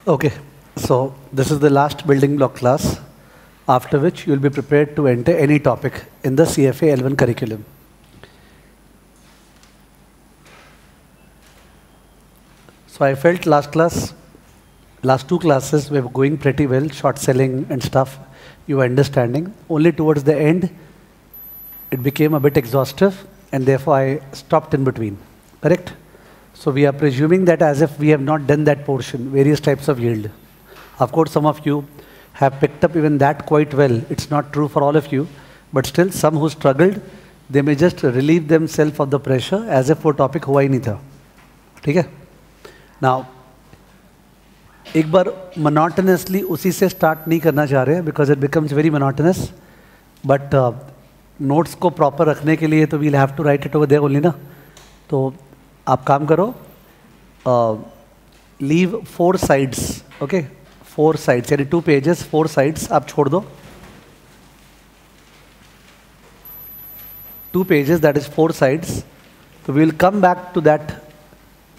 Okay, so this is the last building block class, after which you will be prepared to enter any topic in the CFA L1 curriculum. So I felt last two classes we were going pretty well, short selling and stuff, you were understanding. Only towards the end, it became a bit exhaustive, and therefore I stopped in between, correct? So we are presuming that as if we have not done that portion, various types of yield. Of course, some of you have picked up even that quite well. It's not true for all of you, but still some who struggled, they may just relieve themselves of the pressure as if वो topic हुआ ही नहीं था, ठीक है? Now, एक बार monotonously उसी से start नहीं करना चाह रहे हैं because it becomes very monotonous. But notes को proper रखने के लिए तो we'll have to write it over there only ना. तो आप काम करो, leave 4 sides, okay? 4 sides, यानी 2 pages, 4 sides आप छोड़ दो. 2 pages, that is 4 sides. So we will come back to that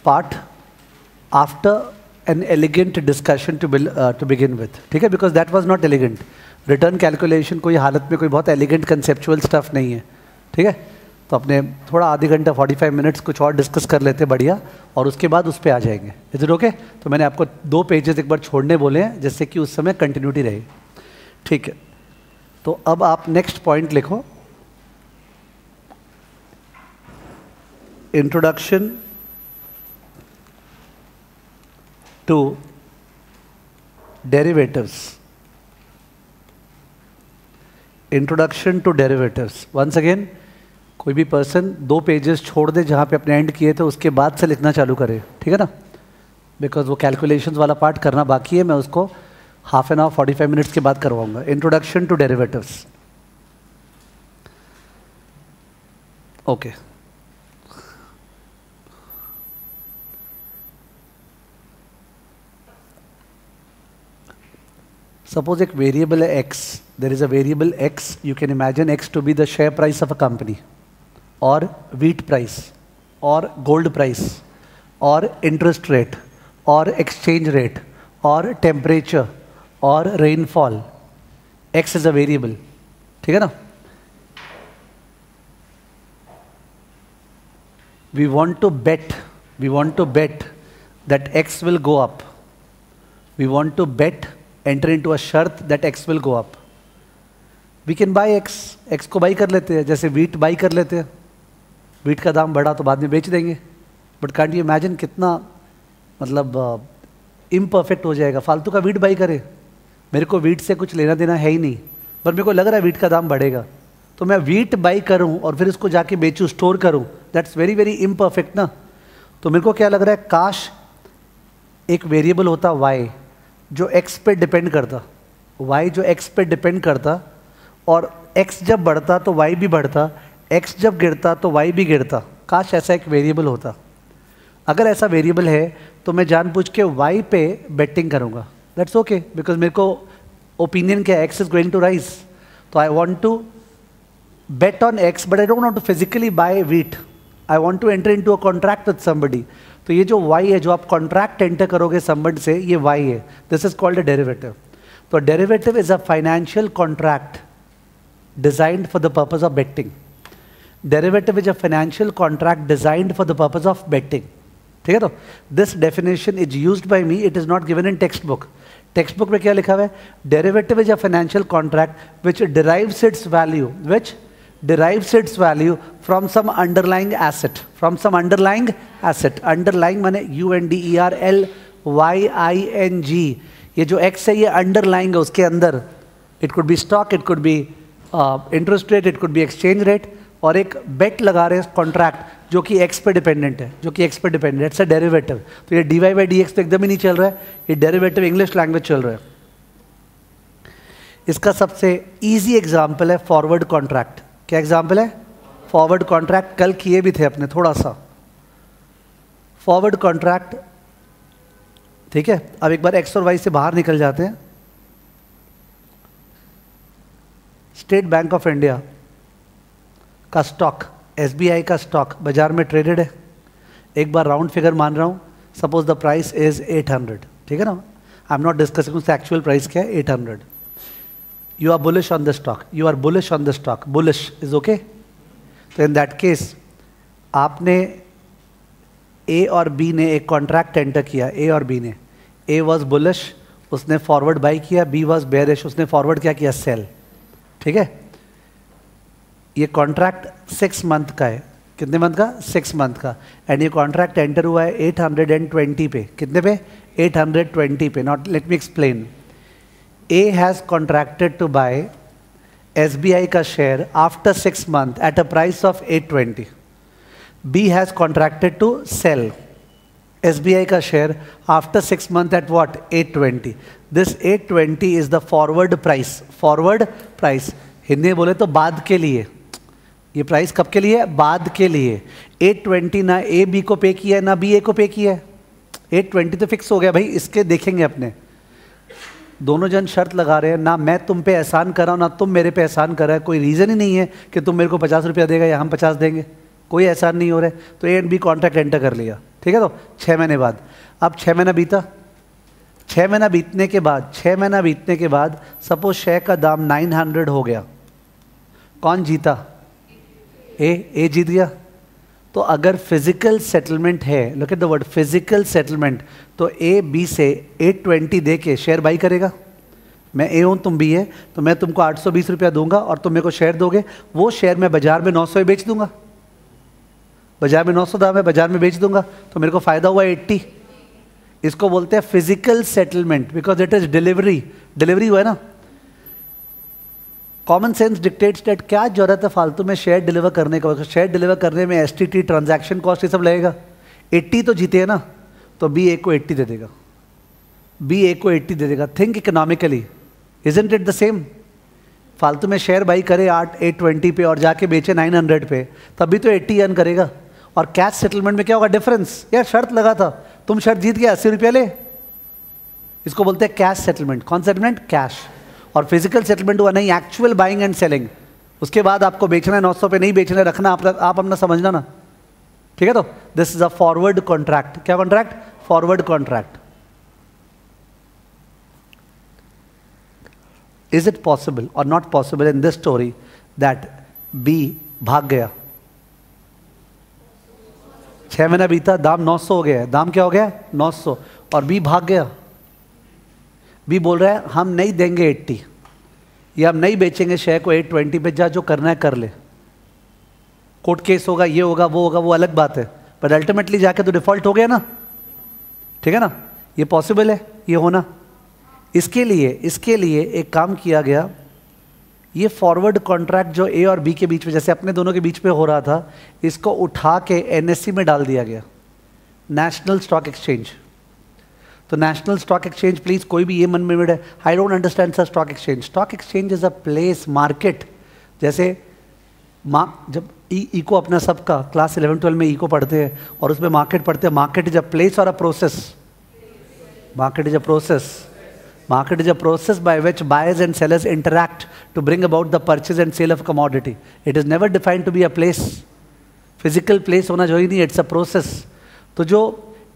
part after an elegant discussion to begin with, ठीक है? Because that was not elegant. Return calculation कोई हालत में कोई बहुत elegant conceptual stuff नहीं है, ठीक है? तो अपने थोड़ा आधे घंटा 45 मिनट्स कुछ और डिस्कस कर लेते बढ़िया, और उसके बाद उस पर आ जाएंगे. Is it okay? तो मैंने आपको 2 पेजेस एक बार छोड़ने बोले हैं जिससे कि उस समय कंटिन्यूटी रहे, ठीक है? तो अब आप नेक्स्ट पॉइंट लिखो, introduction to derivatives. Introduction to derivatives. Once again, कोई भी पर्सन 2 पेजेस छोड़ दे जहाँ पे अपने एंड किए थे, उसके बाद से लिखना चालू करे, ठीक है ना? बिकॉज वो कैलकुलेशंस वाला पार्ट करना बाकी है, मैं उसको हाफ एन आवर 45 मिनट्स के बाद करवाऊंगा. Introduction to derivatives. Okay, suppose एक वेरिएबल है x. There is a variable x. You can imagine x to be the share price of a company, or wheat price, or gold price, or interest rate, or exchange rate, or temperature, or rainfall. X is a variable, ठीक है ना? We want to bet that X will go up. We want to bet, enter into a शर्त that X will go up. We can buy X. X को by कर लेते हैं, जैसे wheat by कर लेते हैं. वीट का दाम बढ़ा तो बाद में बेच देंगे. बट कांट यू इमेजिन कितना मतलब इम्परफेक्ट हो जाएगा. फालतू का वीट बाई करे, मेरे को वीट से कुछ लेना देना है ही नहीं, पर मेरे को लग रहा है वीट का दाम बढ़ेगा, तो मैं वीट बाई करूं और फिर इसको जाके बेचूं, स्टोर करूं. दैट्स वेरी वेरी इम्परफेक्ट ना. तो मेरे को क्या लग रहा है, काश एक वेरिएबल होता y जो x पे डिपेंड करता, y जो x पे डिपेंड करता, और x जब बढ़ता तो y भी बढ़ता, x जब गिरता तो y भी गिरता. काश ऐसा एक वेरिएबल होता. अगर ऐसा वेरिएबल है तो मैं जानबूझ के y पे बेटिंग करूँगा. दैट्स ओके, बिकॉज मेरे को ओपिनियन क्या, x is going to rise. तो I want to bet on x, but I don't want to physically buy wheat. I want to enter into a contract with somebody. तो ये जो y है, जो आप कॉन्ट्रैक्ट एंटर करोगे somebody से, ये y है. This is called a derivative. तो derivative is a financial contract designed for the purpose of betting. Derivative is a financial contract designed for the purpose of betting. ठीक है? तो this definition is used by me. It is not given in textbook. Textbook में क्या लिखा हुआ है? Derivative is a financial contract which derives its value from some underlying asset. From some underlying asset. Underlying माने UNDERLYING. ये जो X है ये underlying है, उसके अंदर. It could be stock, it could be interest rate, it could be exchange rate. और एक बेट लगा रहे हैं कॉन्ट्रैक्ट जो कि x पे डिपेंडेंट है, इट्स अ डेरिवेटिव. तो ये dy बाई dx तो एकदम ही नहीं चल रहा है, ये डेरिवेटिव इंग्लिश लैंग्वेज चल रहा है. इसका सबसे इजी एग्जांपल है फॉरवर्ड कॉन्ट्रैक्ट. क्या एग्जांपल है? Forward contract. कल किए भी थे अपने थोड़ा सा फॉरवर्ड कॉन्ट्रैक्ट, ठीक है? अब एक बार x और y से बाहर निकल जाते हैं. स्टेट बैंक ऑफ इंडिया का स्टॉक, SBI का स्टॉक बाजार में ट्रेडेड है. एक बार राउंड फिगर मान रहा हूँ, सपोज द प्राइस इज 800, ठीक है ना? आई एम नॉट डिस्कसिंग उसका एक्चुअल प्राइस क्या है, 800. You are bullish on the stock. You are bullish on the stock. Bullish is okay. तो in that case, आपने A और B ने एक कॉन्ट्रैक्ट एंटर किया. A और B ने, A was bullish, उसने फॉरवर्ड बाई किया. B was bearish, उसने फॉरवर्ड क्या किया, सेल. ठीक है. ये कॉन्ट्रैक्ट 6 मंथ का है. कितने मंथ का, 6 मंथ का. एंड ये कॉन्ट्रैक्ट एंटर हुआ है 820 पे. कितने पे, 820 पे. Not, let me explain. A has contracted to buy SBI का share after 6 months at a price of 820. B has contracted to sell SBI का share after 6 months at what, 820. This 820 is the forward price. Forward price Hindi में बोले तो बाद के लिए. ये price कब के लिए, बाद के लिए. 820 ना A B को पे किया है ना B A को पे किया है. 820 तो फिक्स हो गया भाई. इसके देखेंगे अपने. दोनों जन शर्त लगा रहे हैं, ना मैं तुम पे एहसान कर रहा हूँ ना तुम मेरे पे एहसान कर रहा है. कोई रीज़न ही नहीं है कि तुम मेरे को 50 रुपया देगा या हम 50 देंगे. कोई एहसान नहीं हो रहा है. तो A and B contract enter कर लिया. ठीक है. तो 6 महीने बाद, अब 6 महीना बीता. 6 महीना बीतने के बाद, 6 महीना बीतने के बाद सपोज शेयर का दाम 900 हो गया. कौन जीता, A जीत गया. तो अगर फिजिकल सेटलमेंट है, look at the word physical settlement, तो A B से 820 दे के शेयर बाई करेगा. मैं A हूँ तुम B है, तो मैं तुमको 820 रुपया दूंगा और तुम मेरे को शेयर दोगे. वो शेयर मैं बाजार में 900 बेच दूंगा. बाजार में 900 दाम है, बाजार में बेच दूंगा, तो मेरे को फायदा हुआ 80. इसको बोलते हैं physical settlement, because it is delivery. Delivery हुआ है ना. कॉमन सेंस डिक्टेट्स डेट क्या जरूरत है फालतू में शेयर डिलीवर करने का. शेयर डिलीवर करने में STT, ट्रांजैक्शन कॉस्ट, ये सब लगेगा. 80 तो जीते है ना, तो B A को 80 दे देगा. B A को 80 दे देगा. Think economically, isn't it the same. फालतू में शेयर बाई करे 820 पे और जाके बेचे 900 पे, तभी तो 80 अर्न करेगा. और कैश सेटलमेंट में क्या होगा डिफरेंस. यार शर्त लगा था, तुम शर्त जीत गया, 80 रुपया ले. इसको बोलते हैं कैश सेटलमेंट. कौन सेटलमेंट, कैश. और फिजिकल सेटलमेंट हुआ नहीं, एक्चुअल बाइंग एंड सेलिंग. उसके बाद आपको बेचना है 900 पे, नहीं बेचना है रखना, आप अपना समझना ना. ठीक है. तो this is a forward contract. क्या contract, forward contract. Is it possible और not possible in this story that B भाग गया. 6 महीना बीता, दाम 900 हो गया. दाम क्या हो गया, 900, और B भाग गया. B बोल रहा है हम नहीं देंगे 80, या हम नहीं बेचेंगे शेयर को 820 पे. जा जो करना है कर ले. कोर्ट केस होगा, ये होगा, वो अलग बात है, पर अल्टीमेटली जाके तो डिफॉल्ट हो गया ना. ठीक है ना. ये पॉसिबल है ये होना. इसके लिए एक काम किया गया. ये फॉरवर्ड कॉन्ट्रैक्ट जो A और B के बीच में, जैसे अपने दोनों के बीच में हो रहा था, इसको उठा के NSE में डाल दिया गया, नेशनल स्टॉक एक्सचेंज. तो नेशनल स्टॉक एक्सचेंज, प्लीज कोई भी ये मन में है, I don't understand sir stock exchange. Stock exchange is a place, market. जैसे जब इको अपना सबका क्लास 11-12 में इको पढ़ते हैं और उसमें मार्केट पढ़ते हैं. मार्केट इज अ प्लेस और a process. Market is a process. Market is a process by which buyers and sellers interact to bring about the purchase and sale of commodity. It is never defined to be a place. Physical place होना जरूरी नहीं, it's a process. तो जो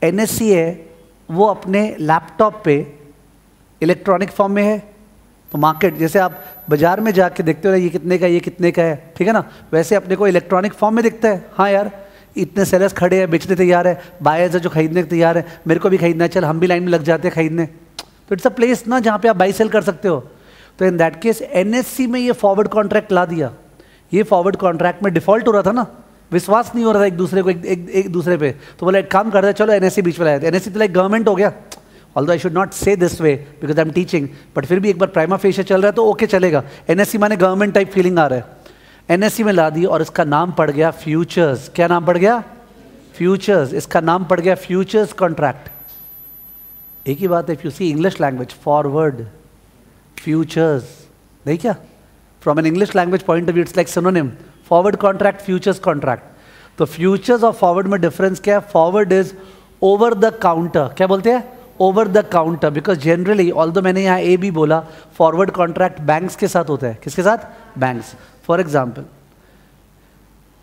NSE है वो अपने laptop पे electronic form में है. तो मार्केट, जैसे आप बाजार में जाके देखते हो ना, ये कितने का, ये कितने का है, ठीक है ना, वैसे अपने को इलेक्ट्रॉनिक फॉर्म में दिखता है. हाँ यार, इतने सेलर्स खड़े हैं, बेचने तैयार है, बायर्स है जो खरीदने तैयार है, मेरे को भी खरीदना है, चल हम भी लाइन में लग जाते हैं खरीदने. तो इट्स अ प्लेस ना जहाँ पे आप बाई सेल कर सकते हो. तो इन दैट केस NSE में ये फॉरवर्ड कॉन्ट्रैक्ट ला दिया. ये फॉरवर्ड कॉन्ट्रैक्ट में डिफॉल्ट हो रहा था ना, विश्वास नहीं हो रहा था एक दूसरे को, एक दूसरे पे. तो बोला एक काम करते हैं, चलो NSE बीच में लाया. NSE तो लाइक गवर्नमेंट हो गया. ऑल्दो आई शुड नॉट से this way because I am teaching, but फिर भी एक बार प्राइमा फेशिया चल रहा है तो ओके चलेगा. NSE माने गवर्नमेंट टाइप फीलिंग आ रहा है. NSE में ला दी और इसका नाम पड़ गया फ्यूचर्स. क्या नाम पड़ गया, फ्यूचर्स. इसका नाम पड़ गया फ्यूचर्स कॉन्ट्रैक्ट. एक ही बात है. If you see English language, forward, futures, नहीं क्या, from an English language point of view it's like synonym. Forward contract, futures contract. तो फ्यूचर्स और फॉरवर्ड में डिफरेंस क्या है. Forward is over the counter. क्या बोलते हैं, over the counter. Because generally, although मैंने यहाँ ए भी बोला, फॉरवर्ड कॉन्ट्रैक्ट बैंक्स के साथ होता है. किसके साथ, बैंक्स. फॉर एग्जाम्पल,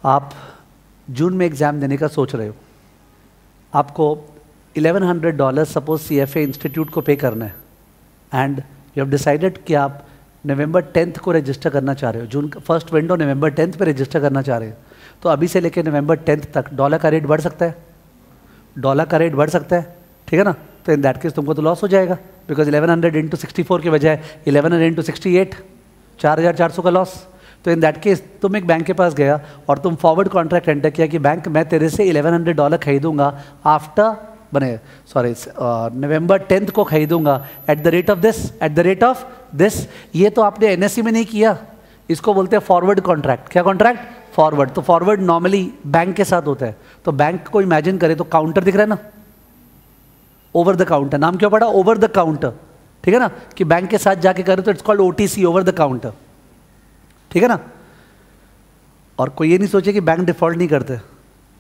आप जून में एग्जाम देने का सोच रहे हो, आपको $1100 सपोज CFA इंस्टीट्यूट को पे करना है, एंड यू हैव डिसाइडेड कि आप नवंबर 10th को रजिस्टर करना चाह रहे हो, जून का फर्स्ट विंडो नवंबर 10th पे रजिस्टर करना चाह रहे हो, तो अभी से लेकर नवंबर 10th तक डॉलर का रेट बढ़ सकता है, डॉलर का रेट बढ़ सकता है, ठीक है ना? तो इन दैट केस तुमको तो लॉस हो जाएगा, बिकॉज 1100 इंटू 64 के बजाय 1100 इंटू 68, 4400 का लॉस। तो इन दैट केस तुम एक बैंक के पास गया और तुम फॉरवर्ड कॉन्ट्रैक्ट एंटर किया कि बैंक मैं तेरे से $1100 खरीदूंगा आफ्टर नवंबर 10th को खरीदूंगा at the rate of this, at the rate of this. ये तो आपने NSE में नहीं किया, इसको बोलते हैं फॉरवर्ड कॉन्ट्रैक्ट। क्या कॉन्ट्रैक्ट? फॉरवर्ड। तो फॉरवर्ड नॉर्मली बैंक के साथ होता है। तो बैंक को इमेजिन करें तो काउंटर दिख रहा है ना, ओवर द काउंटर, नाम क्यों पड़ा? ओवर द काउंटर, ठीक है ना? कि बैंक के साथ जाके करें तो it's called OTC, over the counter, ठीक है ना? और कोई ये नहीं सोचे कि बैंक डिफॉल्ट नहीं करते।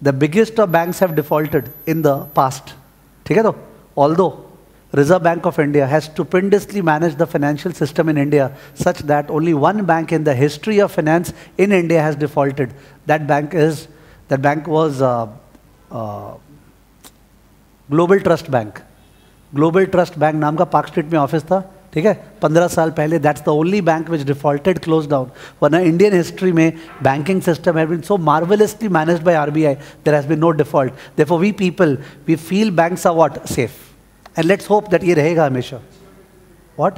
The biggest of banks have defaulted in the past, ठीक है? तो although Reserve Bank of India has stupendously managed the financial system in India such that only one bank in the history of finance in India has defaulted. That bank was Global Trust Bank. Global Trust Bank नाम का park street में office था, ठीक है? 15 साल पहले that's the only bank which defaulted, closed down. वरना Indian history में banking system has been so marvelously managed by RBI, there has been no default. Therefore we people, we feel banks are what? Safe. And let's hope that ये रहेगा हमेशा। What?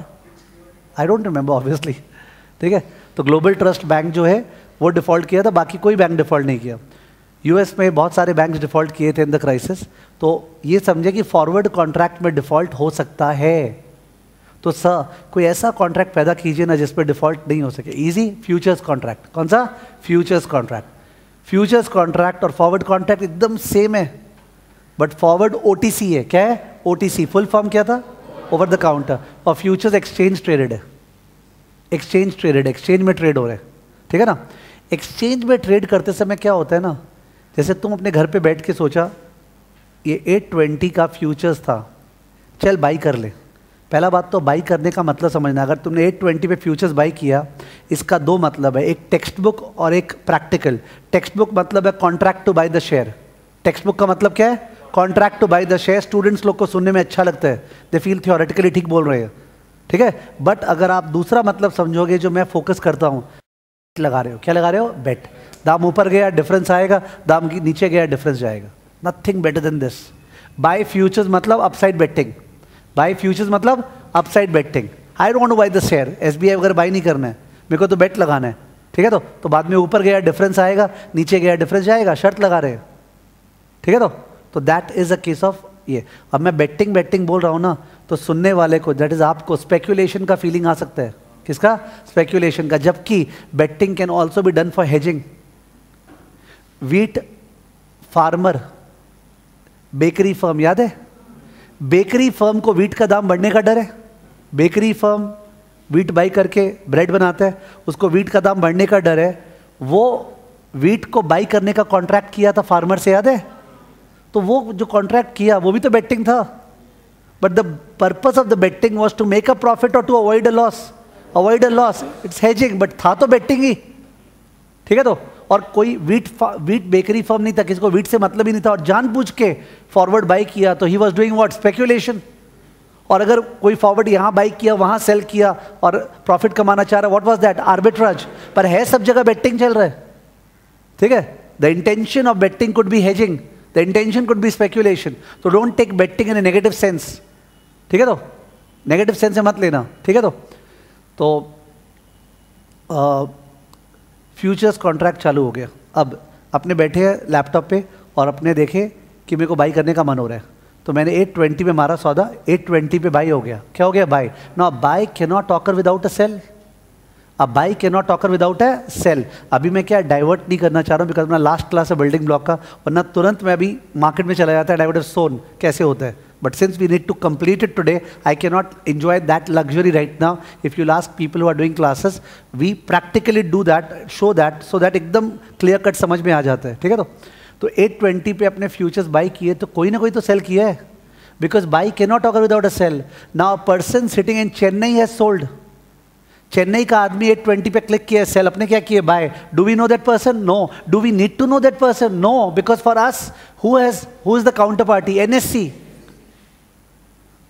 I don't remember obviously, ठीक है? तो global trust bank जो है वो default किया था, बाकी कोई बैंक डिफॉल्ट नहीं किया। US में बहुत सारे बैंक्स डिफॉल्ट किए थे इन द क्राइसिस। तो ये समझे कि फॉरवर्ड कॉन्ट्रैक्ट में डिफॉल्ट हो सकता है, तो सर कोई ऐसा कॉन्ट्रैक्ट पैदा कीजिए ना जिस पर डिफॉल्ट नहीं हो सके। Easy futures contract. कौन सा? Futures contract. फ्यूचर्स कॉन्ट्रैक्ट और फॉरवर्ड कॉन्ट्रैक्ट एकदम सेम है, बट फॉरवर्ड OTC है। क्या है? OTC फुल फॉर्म क्या था? Over the counter. और फ्यूचर्स एक्सचेंज ट्रेडेड है, एक्सचेंज ट्रेडेड, एक्सचेंज में ट्रेड हो रहे हैं, ठीक है ना? एक्सचेंज में ट्रेड करते समय क्या होता है ना, जैसे तुम अपने घर पे बैठ के सोचा ये 820 का फ्यूचर्स था, चल बाई कर ले। पहला बात तो बाई करने का मतलब समझना, अगर तुमने 820 पे फ्यूचर्स बाई किया, इसका दो मतलब है, एक टेक्स्ट बुक और एक प्रैक्टिकल। टेक्स्ट बुक मतलब है contract to buy the share. Text book का मतलब क्या है? Contract to buy the share. Students लोग को सुनने में अच्छा लगता है, दे फील थियोरेटिकली ठीक बोल रहे हैं, ठीक है? बट अगर आप दूसरा मतलब समझोगे जो मैं फोकस करता हूँ, लगा रहे हो। क्या लगा रहे हो? बेट। दाम ऊपर गया डिफरेंस आएगा, दाम नीचे गया डिफरेंस जाएगा। Nothing better than this. Buy futures मतलब अपसाइड बेटिंग। बाय फ्यूचर्स मतलब upside betting. I don't want to buy the share. SBI अगर बाय नहीं करना है, मेरे को तो बेट लगाना है, ठीक है? तो बाद में ऊपर गया डिफरेंस आएगा, नीचे गया डिफरेंस जाएगा, शर्त लगा रहे हैं, ठीक है? तो that is a case of ये। अब मैं बेटिंग बोल रहा हूँ ना, तो सुनने वाले को, दैट इज आपको स्पेक्यूलेशन का फीलिंग आ सकता है। किसका? स्पेक्यूलेशन का। जबकि betting can also be done for hedging. Wheat farmer, bakery firm, याद है? बेकरी फर्म को व्हीट का दाम बढ़ने का डर है। बेकरी फर्म व्हीट बाई करके ब्रेड बनाता है, उसको व्हीट का दाम बढ़ने का डर है। वो व्हीट को बाई करने का कॉन्ट्रैक्ट किया था फार्मर से, याद है? तो वो जो कॉन्ट्रैक्ट किया वो भी तो बेटिंग था, but the purpose of the betting was to make a profit और to avoid a loss. Avoid a loss, it's hedging, but था तो बेटिंग ही, ठीक है? तो और कोई व्हीट बेकरी फर्म नहीं था, किसी को व्हीट से मतलब ही नहीं था, और जानबूझ के फॉरवर्ड बाई किया, तो he was doing what? Speculation. और अगर कोई फॉरवर्ड यहाँ बाई किया, वहाँ सेल किया और प्रॉफिट कमाना चाह रहा है, व्हाट वाज दैट? आर्बिट्राज। पर है सब जगह बेटिंग चल रहा है, ठीक है? The intention of betting could be hedging, the intention could be speculation. So don't take betting in a negative sense, ठीक है? तो नेगेटिव सेंस से मत लेना, ठीक है? तो फ्यूचर्स कॉन्ट्रैक्ट चालू हो गया। अब अपने बैठे हैं लैपटॉप पे और अपने देखे कि मेरे को बाई करने का मन हो रहा है, तो मैंने 820 पे मारा सौदा, 820 पे बाई हो गया। क्या हो गया? Buy. Now buy can not occur without a sale. अब buy can not occur without a sale. अभी मैं क्या डाइवर्ट नहीं करना चाह रहा हूँ, बिकॉज मेरा लास्ट क्लास है बिल्डिंग ब्लॉक का, वरना तुरंत मैं अभी मार्केट में चला जाता है डाइवर्ट सोन कैसे होता है। But since we need to complete it today, I can not enjoy that luxury right now. If you ask people who are doing classes, we practically do that, show that, so that एकदम clear cut समझ में आ जाता है, ठीक है? तो 820 पे अपने फ्यूचर्स बाई किए, तो कोई ना कोई तो सेल किया है, because buy can not occur without a sell. Now a person sitting in Chennai has sold. Chennai का आदमी 820 पे क्लिक किया सेल, अपने क्या किए? Buy. Do we know that person? No. Do we need to know that person? No, because for us who is the counter party? NSE।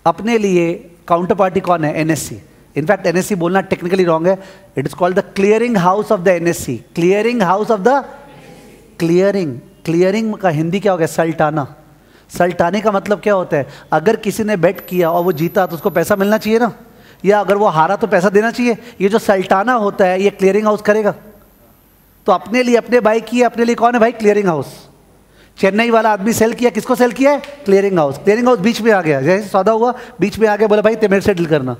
अपने लिए counter party कौन है? एनएससी। इनफैक्ट एनएससी बोलना technically wrong है, it is called the clearing house of the NSC. Clearing house of the clearing का हिंदी क्या हो गया? सल्टाना। सल्टाने का मतलब क्या होता है? अगर किसी ने बेट किया और वो जीता तो उसको पैसा मिलना चाहिए ना, या अगर वो हारा तो पैसा देना चाहिए। ये जो सल्टाना होता है ये क्लियरिंग हाउस करेगा। तो अपने लिए अपने बाई किया, अपने लिए कौन है भाई? Clearing house. चेन्नई वाला आदमी सेल किया, किसको सेल किया है? Clearing house. क्लियरिंग हाउस बीच में आ गया, जैसे सौदा हुआ बीच में आ गया, बोला भाई ते मेरे से डील करना।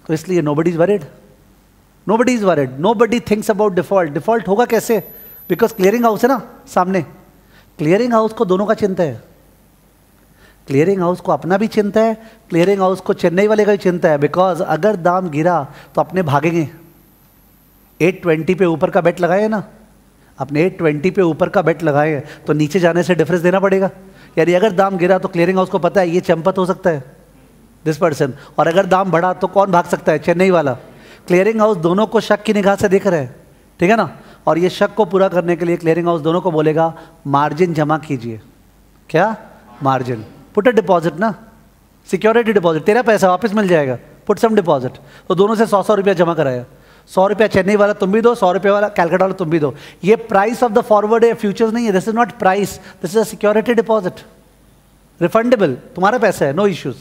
तो इसलिए nobody is worried, nobody is worried, nobody thinks about default. Default होगा कैसे? बिकॉज क्लियरिंग हाउस है ना सामने। क्लियरिंग हाउस को दोनों का चिंता है। क्लियरिंग हाउस को अपना भी चिंता है, क्लियरिंग हाउस को चेन्नई वाले का भी चिंता है। बिकॉज अगर दाम गिरा तो अपने भागेंगे। 820 पे ऊपर का बेट लगाए ना, अपने 820 पे ऊपर का बेट लगाए तो नीचे जाने से डिफरेंस देना पड़ेगा। यानी अगर दाम गिरा तो क्लियरिंग हाउस को पता है ये चंपत हो सकता है दिस पर्सन, और अगर दाम बढ़ा तो कौन भाग सकता है? चेन्नई वाला। क्लियरिंग हाउस दोनों को शक की निगाह से देख रहे हैं, ठीक है ना। और ये शक को पूरा करने के लिए क्लियरिंग हाउस दोनों को बोलेगा मार्जिन जमा कीजिए। क्या? मार्जिन। पुट अ डिपॉजिट ना, सिक्योरिटी डिपॉजिट, तेरा पैसा वापस मिल जाएगा, पुट सम डिपॉजिट। तो दोनों से 100 रुपया जमा कराया। 100 रुपया चेन्नई वाला तुम भी दो, 100 रुपये वाला कैलकाटा वाला तुम भी दो। ये प्राइस ऑफ द फॉरवर्ड है, फ्यूचर्स नहीं है। This is not price, this is a security deposit, refundable, तुम्हारा पैसा है, नो इश्यूज,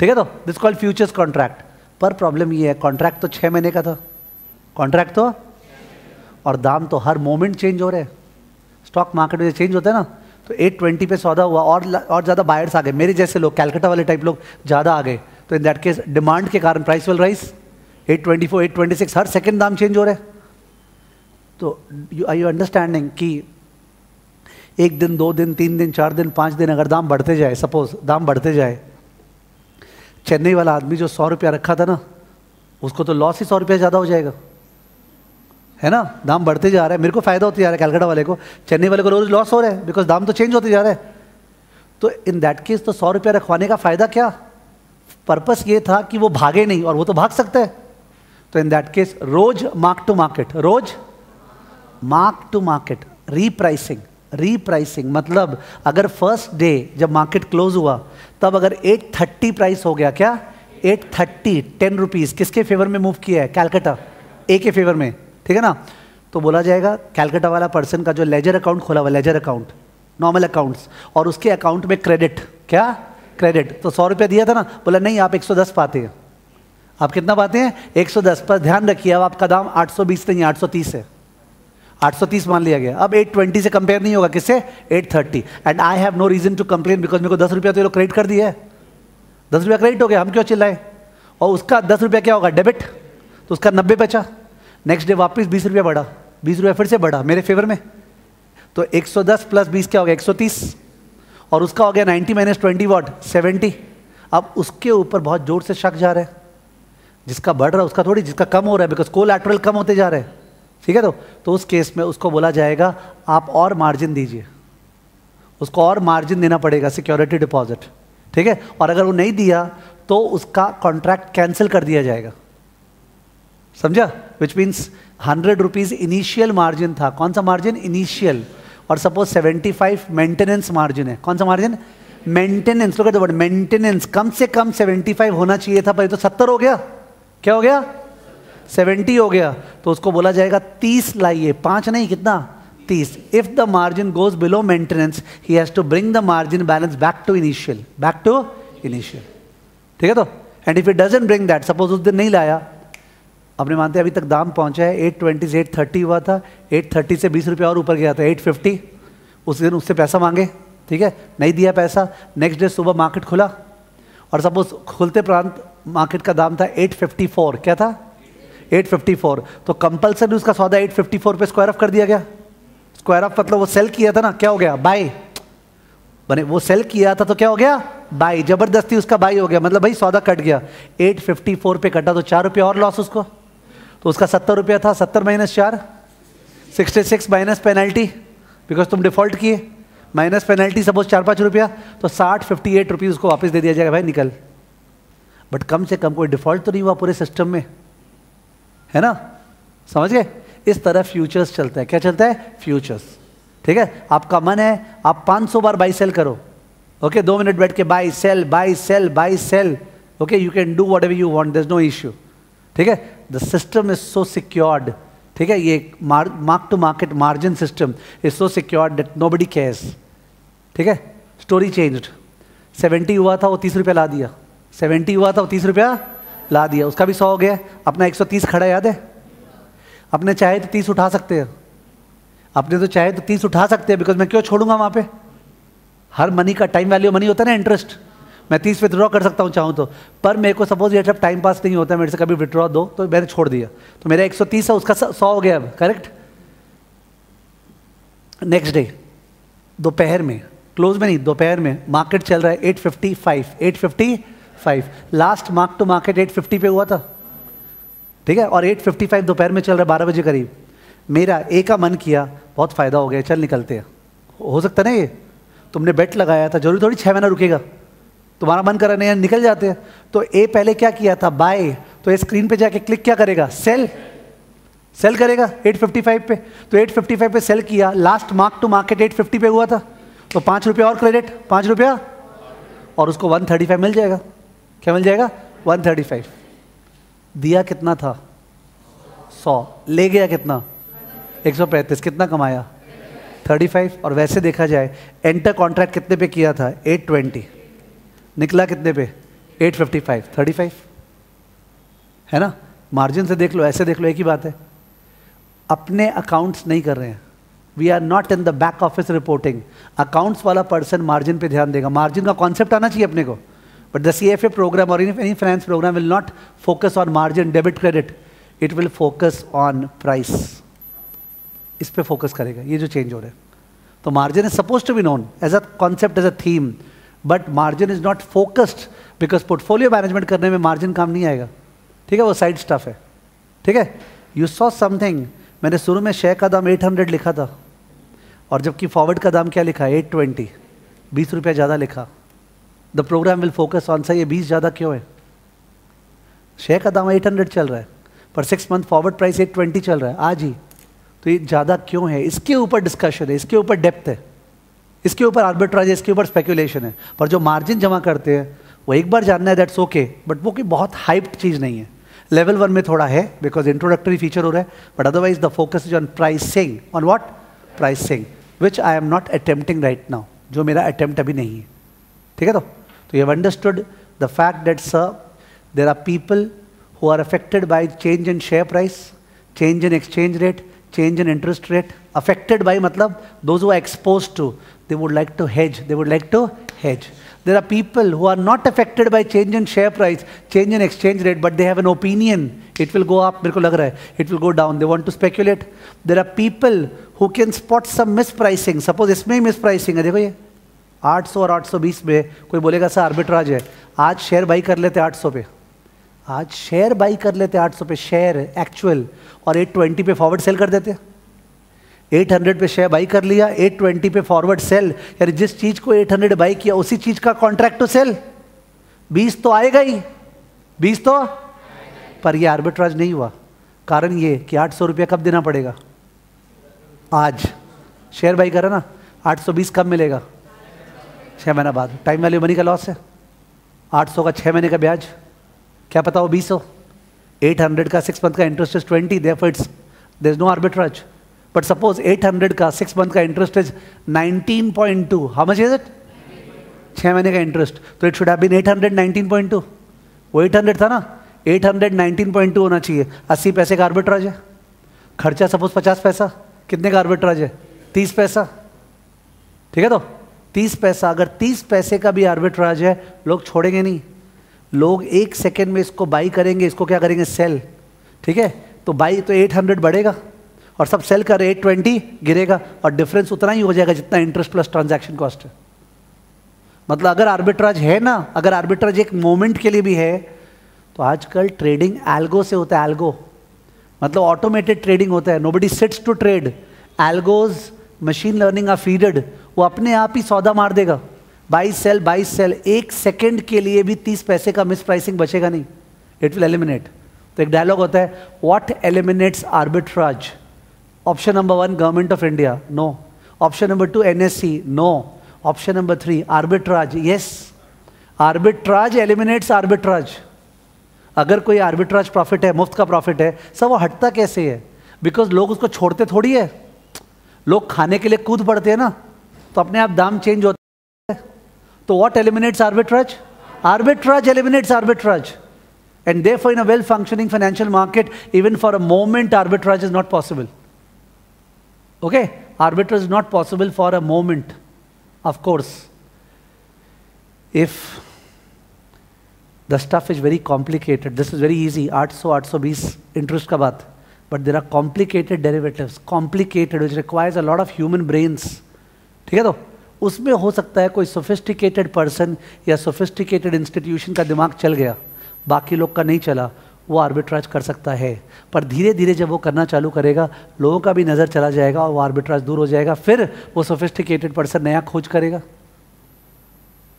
ठीक है। तो दिस कॉल्ड फ्यूचर्स कॉन्ट्रैक्ट। पर प्रॉब्लम ये है, कॉन्ट्रैक्ट तो 6 महीने का था, कॉन्ट्रैक्ट तो, और दाम तो हर मोमेंट चेंज हो रहे हैं। स्टॉक मार्केट में चेंज होता है ना, तो 820 पे सौदा हुआ और ज़्यादा बायर्स आ गए, मेरे जैसे लोग, कैलकाटा वाले टाइप लोग ज़्यादा आ गए, तो इन दैट केस डिमांड के कारण price will rise. 824, 826 her second दाम चेंज हो रहे हैं। तो आर यू अंडरस्टैंडिंग कि 1 दिन, 2 दिन, 3 दिन, 4 दिन, 5 दिन अगर दाम बढ़ते जाए, सपोज दाम बढ़ते जाए, चेन्नई वाला आदमी जो 100 रुपया रखा था ना, उसको तो लॉस ही 100 रुपया ज़्यादा हो जाएगा, है ना। दाम बढ़ते जा रहा है, मेरे को फायदा होते जा रहा है, कैलकाटा वाले को, चेन्नई वाले को रोज लॉस हो रहा है, बिकॉज दाम तो चेंज होते जा रहा है। तो इन दैट केस तो 100 रुपया रखवाने का फायदा क्या? पर्पस ये था कि वो भागे नहीं, और वो तो भाग सकता है। तो इन दैट केस रोज मार्क टू मार्केट, रोज mark to market, repricing. Repricing मतलब अगर फर्स्ट डे जब मार्केट क्लोज हुआ तब अगर 830 प्राइस हो गया, क्या 830, 10 रुपीज़ किसके फेवर में मूव किया है? कैलकाटा, ए के फेवर में, ठीक है ना। तो बोला जाएगा कैलकाटा वाला पर्सन का जो लेजर अकाउंट खोला हुआ, लेजर अकाउंट, नॉर्मल अकाउंट्स, और उसके अकाउंट में क्रेडिट, क्या क्रेडिट, तो 100 रुपया दिया था ना, बोला नहीं आप 110 पाते हैं। आप कितना पाते हैं? 110। पर ध्यान रखिए अब आपका दाम 820 नहीं 830 है, 830 मान लिया गया। अब 820 से कंपेयर नहीं होगा, किससे? 830। And I have no reason to complain, because मेरे को 10 रुपया तो ये लोग क्रेडिट कर दिया है, 10 रुपया क्रेडिट हो गया, हम क्यों चिल्लाए। और उसका 10 रुपया क्या होगा? डेबिट, तो उसका 90 बचा। नेक्स्ट डे वापस 20 रुपया बढ़ा, 20 रुपया फिर से बढ़ा मेरे फेवर में, तो 110 प्लस 20 क्या हो गया? 130, और उसका हो गया 90 माइनस 20 वॉट? 70। अब उसके ऊपर बहुत जोर से शक जा रहा है, जिसका बढ़ रहा है उसका थोड़ी, जिसका कम हो रहा है, बिकॉज कोलैटरल कम होते जा रहे हैं, ठीक है। तो उस केस में उसको बोला जाएगा आप और मार्जिन दीजिए, उसको और मार्जिन देना पड़ेगा, सिक्योरिटी डिपॉजिट, ठीक है। और अगर वो नहीं दिया तो उसका कॉन्ट्रैक्ट कैंसिल कर दिया जाएगा, समझा। Which means 100 rupees initial margin था, कौन सा मार्जिन? इनिशियल। और सपोज 75 मेंटेनेंस मार्जिन है, कौन सा मार्जिन? मेंटेनेंस। लोग वर्ड मेंटेनेंस, कम से कम 75 होना चाहिए था, पर तो 70 हो गया, क्या हो गया? 70 हो गया। तो उसको बोला जाएगा 30 लाइए, 5 नहीं, कितना? 30। If the margin goes below maintenance he has to bring the margin balance back to initial, back to initial, ठीक है। तो and if it doesn't bring that, suppose उस दिन नहीं लाया, अपने मानते अभी तक दाम पहुंचा है 820 से 830 हुआ था, 830 से 20 रुपया और ऊपर गया था 850, उस दिन उससे पैसा मांगे, ठीक है, नहीं दिया पैसा। नेक्स्ट डे सुबह मार्केट खुला, और सपोज खुलते प्रांत मार्केट का दाम था 854, क्या था? 854। तो कंपल्सरी उसका सौदा 854 पे स्क्वायर ऑफ कर दिया गया। स्क्वायर ऑफ मतलब वो सेल किया था ना, क्या हो गया? बाय बने, वो सेल किया था तो क्या हो गया? बाय, जबरदस्ती उसका बाय हो गया, मतलब भाई सौदा कट गया। 854 पे कटा तो 4 रुपया और लॉस उसको, तो उसका 70 रुपया था, 70 माइनस 4, 66 माइनस पेनल्टी, बिकॉज तुम डिफॉल्ट किए, माइनस पेनल्टी सपोज 4-5 रुपया, तो 58 रुपीज़ उसको वापस दे दिया जाएगा, भाई निकल। बट कम से कम कोई डिफॉल्ट तो नहीं हुआ पूरे सिस्टम में, है ना, समझ गए। इस तरह फ्यूचर्स चलता है, क्या चलता है? फ्यूचर्स, ठीक है। आपका मन है आप 500 बार बाई सेल करो, ओके 2 मिनट बैठ के buy sell buy sell buy sell, okay you can do whatever you want, there is no issue, ठीक है। The system is so secured, ठीक है, ये mark to market margin system is so secured that nobody cares, ठीक है। Story changed, 70 हुआ था वो 30 रुपया ला दिया, 70 हुआ था वो 30 रुपया ला दिया, उसका भी 100 हो गया, अपना 130 खड़ा याद है। अपने चाहे तो 30 उठा सकते हैं, अपने तो चाहे तो 30 उठा सकते हैं, बिकॉज मैं क्यों छोड़ूंगा वहाँ पे। हर मनी का टाइम वैल्यू मनी होता है ना, इंटरेस्ट, मैं 30 विथड्रॉ कर सकता हूँ चाहूँ तो, पर मेरे को सपोज ये जब टाइम पास नहीं होता है मेरे से कभी विथड्रॉ दो तो मैंने छोड़ दिया, तो मेरा 130 है उसका 100 हो गया अब, करेक्ट। नेक्स्ट डे दोपहर में, क्लोज में नहीं, दोपहर में मार्केट चल रहा है 855, लास्ट मार्क टू मार्केट 850 पे हुआ था, ठीक है, और 855 दोपहर में चल रहा है 12 बजे करीब। मेरा एक का मन किया बहुत फायदा हो गया, चल निकलते हैं, हो सकता ना ये, तुमने बेट लगाया था, जरूरी थोड़ी 6 महीना रुकेगा, तुम्हारा मन करा नहीं निकल जाते हैं। तो ए पहले क्या किया था, बाय, तो ये स्क्रीन पे जाके क्लिक क्या करेगा, सेल, सेल करेगा 855 पे, तो 855 पे सेल किया, लास्ट मार्क टू मार्केट 850 पे हुआ था, तो 5 रुपया और क्रेडिट, 5 रुपया, और उसको 135 मिल जाएगा, क्या मिल जाएगा 135। दिया कितना था 100, ले गया कितना 135, कितना कमाया 35। और वैसे देखा जाए एंटर कॉन्ट्रैक्ट कितने पे किया था 820, निकला कितने पे 855, 35 है ना। मार्जिन से देख लो, ऐसे देख लो, एक ही बात है। अपने अकाउंट्स नहीं कर रहे हैं, we are not in the back office reporting. Accounts वाला पर्सन मार्जिन पे ध्यान देगा, मार्जिन का कॉन्सेप्ट आना चाहिए अपने को, बट द CFA प्रोग्राम और any finance programme will not focus on margin debit credit, it will focus on price, इस पे फोकस करेगा, ये जो चेंज हो रहा है। तो margin is suppose to be known as a concept, as a theme, but margin is not focused, because portfolio management करने में मार्जिन काम नहीं आएगा, ठीक है, वो साइड स्टफ है, ठीक है। यू सॉ समथिंग, मैंने शुरू में शेयर का दाम 800 लिखा था, और जबकि फॉरवर्ड का दाम क्या लिखा 820, 20 रुपया ज़्यादा लिखा। The programme will focus on, सही है 20 ज़्यादा क्यों है, शेयर का दाम 800 चल रहा है, पर 6 मंथ फॉरवर्ड प्राइस 820 चल रहा है आज ही, तो ये ज़्यादा क्यों है, इसके ऊपर डिस्कशन है, इसके ऊपर डेप्थ है, इसके ऊपर आर्बिट्राज है, इसके ऊपर स्पेकुलेशन है। पर जो मार्जिन जमा करते हैं वो एक बार जानना है, दैट्स ओके, बट वो कोई बहुत हाइप्ड चीज़ नहीं है। लेवल 1 में थोड़ा है बिकॉज इंट्रोडक्टरी फीचर हो रहा है, but otherwise the focus is on pricing, on what, pricing, which I am not attempting right now, जो मेरा अटेम्प्ट अभी नहीं है, ठीक है। तो you have understood the fact that sir there are people who are affected by change in share price, change in exchange rate, change in interest rate. Affected by matlab those who are exposed to, they would like to hedge, they would like to hedge. There are people who are not affected by change in share price, change in exchange rate, but they have an opinion, it will go up, मेरे को लग रहा है, it will go down, they want to speculate. There are people who can spot some mispricing, suppose इसमें ही mispricing है, देखो ये 800 और 820 में कोई बोलेगा सर आर्बिट्राज है, आज शेयर बाई कर लेते 800 पे, आज शेयर बाई कर लेते 800 पे शेयर एक्चुअल, और 820 पे फॉरवर्ड सेल कर देते, 800 पे शेयर बाई कर लिया, 820 पे फॉरवर्ड सेल, यार जिस चीज को 800 बाई किया उसी चीज का कॉन्ट्रैक्ट टू सेल, 20 तो आएगा ही, 20 तो, पर ये आर्बिट्राज नहीं हुआ। कारण ये कि 800 रुपया कब देना पड़ेगा, आज शेयर बाई करा ना, 820 कब मिलेगा 6 महीना बाद, टाइम वैल्यू मनी का लॉस है, 800 का 6 महीने का ब्याज, क्या पता वो 20 हो, 800 का 6 मंथ का interest is 20, therefore it's there's no arbitrage. But suppose 800 का 6 मंथ का interest is 19.2, how much is it? 6 महीने का इंटरेस्ट, तो it should have been 819.2, वो 800 था ना, 819.2 होना चाहिए, 80 पैसे का आर्बिट्राज है, खर्चा सपोज 50 पैसा, कितने का आर्बिट्राज है 30 पैसा, ठीक है। तो 30 पैसा, अगर 30 पैसे का भी आर्बिट्राज है, लोग छोड़ेंगे नहीं, लोग 1 सेकेंड में इसको बाई करेंगे, इसको क्या करेंगे सेल, ठीक है। तो बाई तो 800 बढ़ेगा और सब सेल कर 820 गिरेगा, और डिफरेंस उतना ही हो जाएगा जितना इंटरेस्ट प्लस ट्रांजैक्शन कॉस्ट है। मतलब अगर आर्बिट्राज है ना, अगर आर्बिट्राज एक मोमेंट के लिए भी है, तो आजकल ट्रेडिंग एल्गो से होता है, एल्गो मतलब ऑटोमेटेड ट्रेडिंग होता है, nobody sits to trade, algos machine learning are feeded, वो अपने आप ही सौदा मार देगा, बाई सेल, 1 सेकेंड के लिए भी 30 पैसे का मिस प्राइसिंग बचेगा नहीं, इट विल एलिमिनेट। तो एक डायलॉग होता है, what eliminates arbitrage? Option number 1 government of India, no. Option number 2 NSE, no. Option number 3 arbitrage. Yes, arbitrage eliminates arbitrage. अगर कोई आर्बिट्राज प्रॉफिट है, मुफ्त का प्रॉफिट है, सब वो हटता कैसे है? बिकॉज लोग उसको छोड़ते थोड़ी है, लोग खाने के लिए कूद पड़ते हैं ना, तो अपने आप दाम चेंज होता है. तो what eliminates arbitrage? Arbitrage eliminates arbitrage. And therefore, in a well-functioning financial market, even for a moment, arbitrage is not possible. Okay? Arbitrage is not possible for a moment, of course. If the stuff is very complicated, this is very easy, 820 interest का बात. But there are complicated derivatives, complicated, which requires a lot of human brains. ठीक है तो? उसमें हो सकता है कोई sophisticated person या sophisticated institution का दिमाग चल गया, बाकी लोग का नहीं चला, वो आर्बिट्राज कर सकता है. पर धीरे धीरे जब वो करना चालू करेगा, लोगों का भी नज़र चला जाएगा और वो आर्बिट्राज दूर हो जाएगा, फिर वो सोफिस्टिकेटेड पर्सन नया खोज करेगा.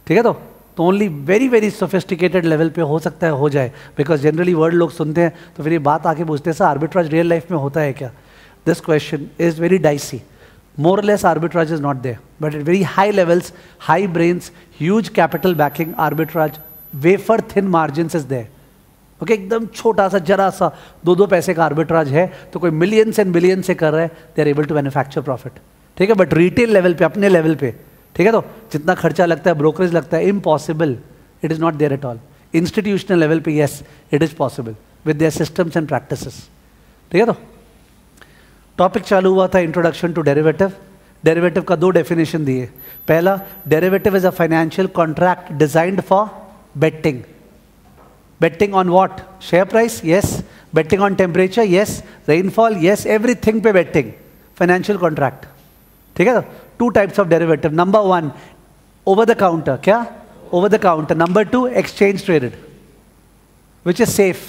ठीक है तो only very very sophisticated level पे हो सकता है हो जाए, बिकॉज जनरली वर्ड लोग सुनते हैं तो फिर ये बात आके पूछते हैं सर आर्बिट्राज रियल लाइफ में होता है क्या? This question is very dicey. More or less arbitrage is not there, but at very high levels, high brains, huge capital backing, arbitrage, wafer thin margins is there. Okay, एकदम छोटा सा जरा सा 2 पैसे का आर्बिट्राज है तो कोई मिलियंस एंड बिलियंस से कर रहा है, they are able to manufacture profit. ठीक है, बट रिटेल लेवल पे, अपने लेवल पे, ठीक है, तो जितना खर्चा लगता है, ब्रोकरेज लगता है, impossible. It is not there at all. Institutional level पे yes, it is possible with their systems and practices. ठीक है, तो टॉपिक चालू हुआ था इंट्रोडक्शन टू डेरिवेटिव. डेरिवेटिव का 2 डेफिनेशन दिए. पहला, derivative is a financial contract designed for betting. Betting on what? Share price, yes. Betting on temperature, yes. Rainfall, yes. Everything पे बेटिंग, फाइनेंशियल कॉन्ट्रैक्ट. ठीक है, 2 types of derivative. Number 1 over the counter. क्या? Over the counter. Number 2 exchange traded. Which is safe?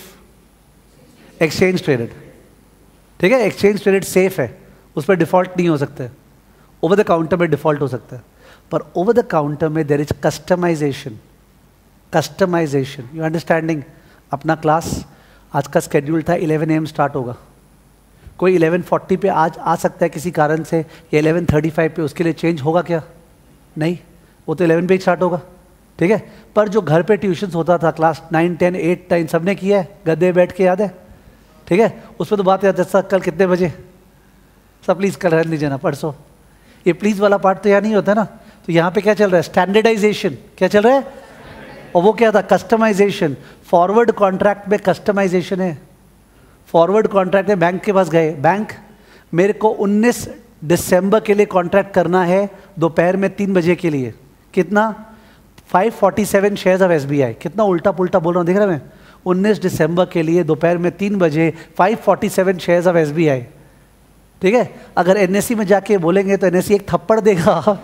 Exchange traded. ठीक है, exchange traded safe है, उस पर default नहीं हो सकता है. ओवर द काउंटर में डिफॉल्ट हो सकता है, पर ओवर द काउंटर में there is customization. Customization, you understanding? अपना क्लास आज का स्केड्यूल था 11 AM स्टार्ट होगा. कोई 11:40 पे आज आ सकता है किसी कारण से, या 11:35 पे, उसके लिए चेंज होगा क्या? नहीं, वो तो 11 पे ही स्टार्ट होगा. ठीक है, पर जो घर पे ट्यूशन्स होता था, क्लास 9, 10, 8, 9 सबने किया है, गद्दे बैठ के, याद है? ठीक है, उसमें तो बात याद है. सर कल कितने बजे? सब प्लीज़ कल रहने दीजिए ना, परसों. ये प्लीज़ वाला पार्ट तो यहाँ नहीं होता ना. तो यहाँ पे क्या चल रहा है? स्टैंडर्डाइजेशन. क्या चल रहा है? और वो क्या था? कस्टमाइजेशन. फॉरवर्ड कॉन्ट्रैक्ट में कस्टमाइजेशन है. फॉरवर्ड कॉन्ट्रैक्ट में बैंक के पास गए, बैंक मेरे को 19 दिसंबर के लिए कॉन्ट्रैक्ट करना है, दोपहर में 3 बजे के लिए. कितना? 547 शेयर्स ऑफ SBI. कितना उल्टा पुल्टा बोल रहा हूँ, देख रहा मैं? 19 दिसंबर के लिए दोपहर में 3 बजे 547 शेयर्स ऑफ SBI. ठीक है, अगर NSE में जाके बोलेंगे तो NSE एक थप्पड़ देगा.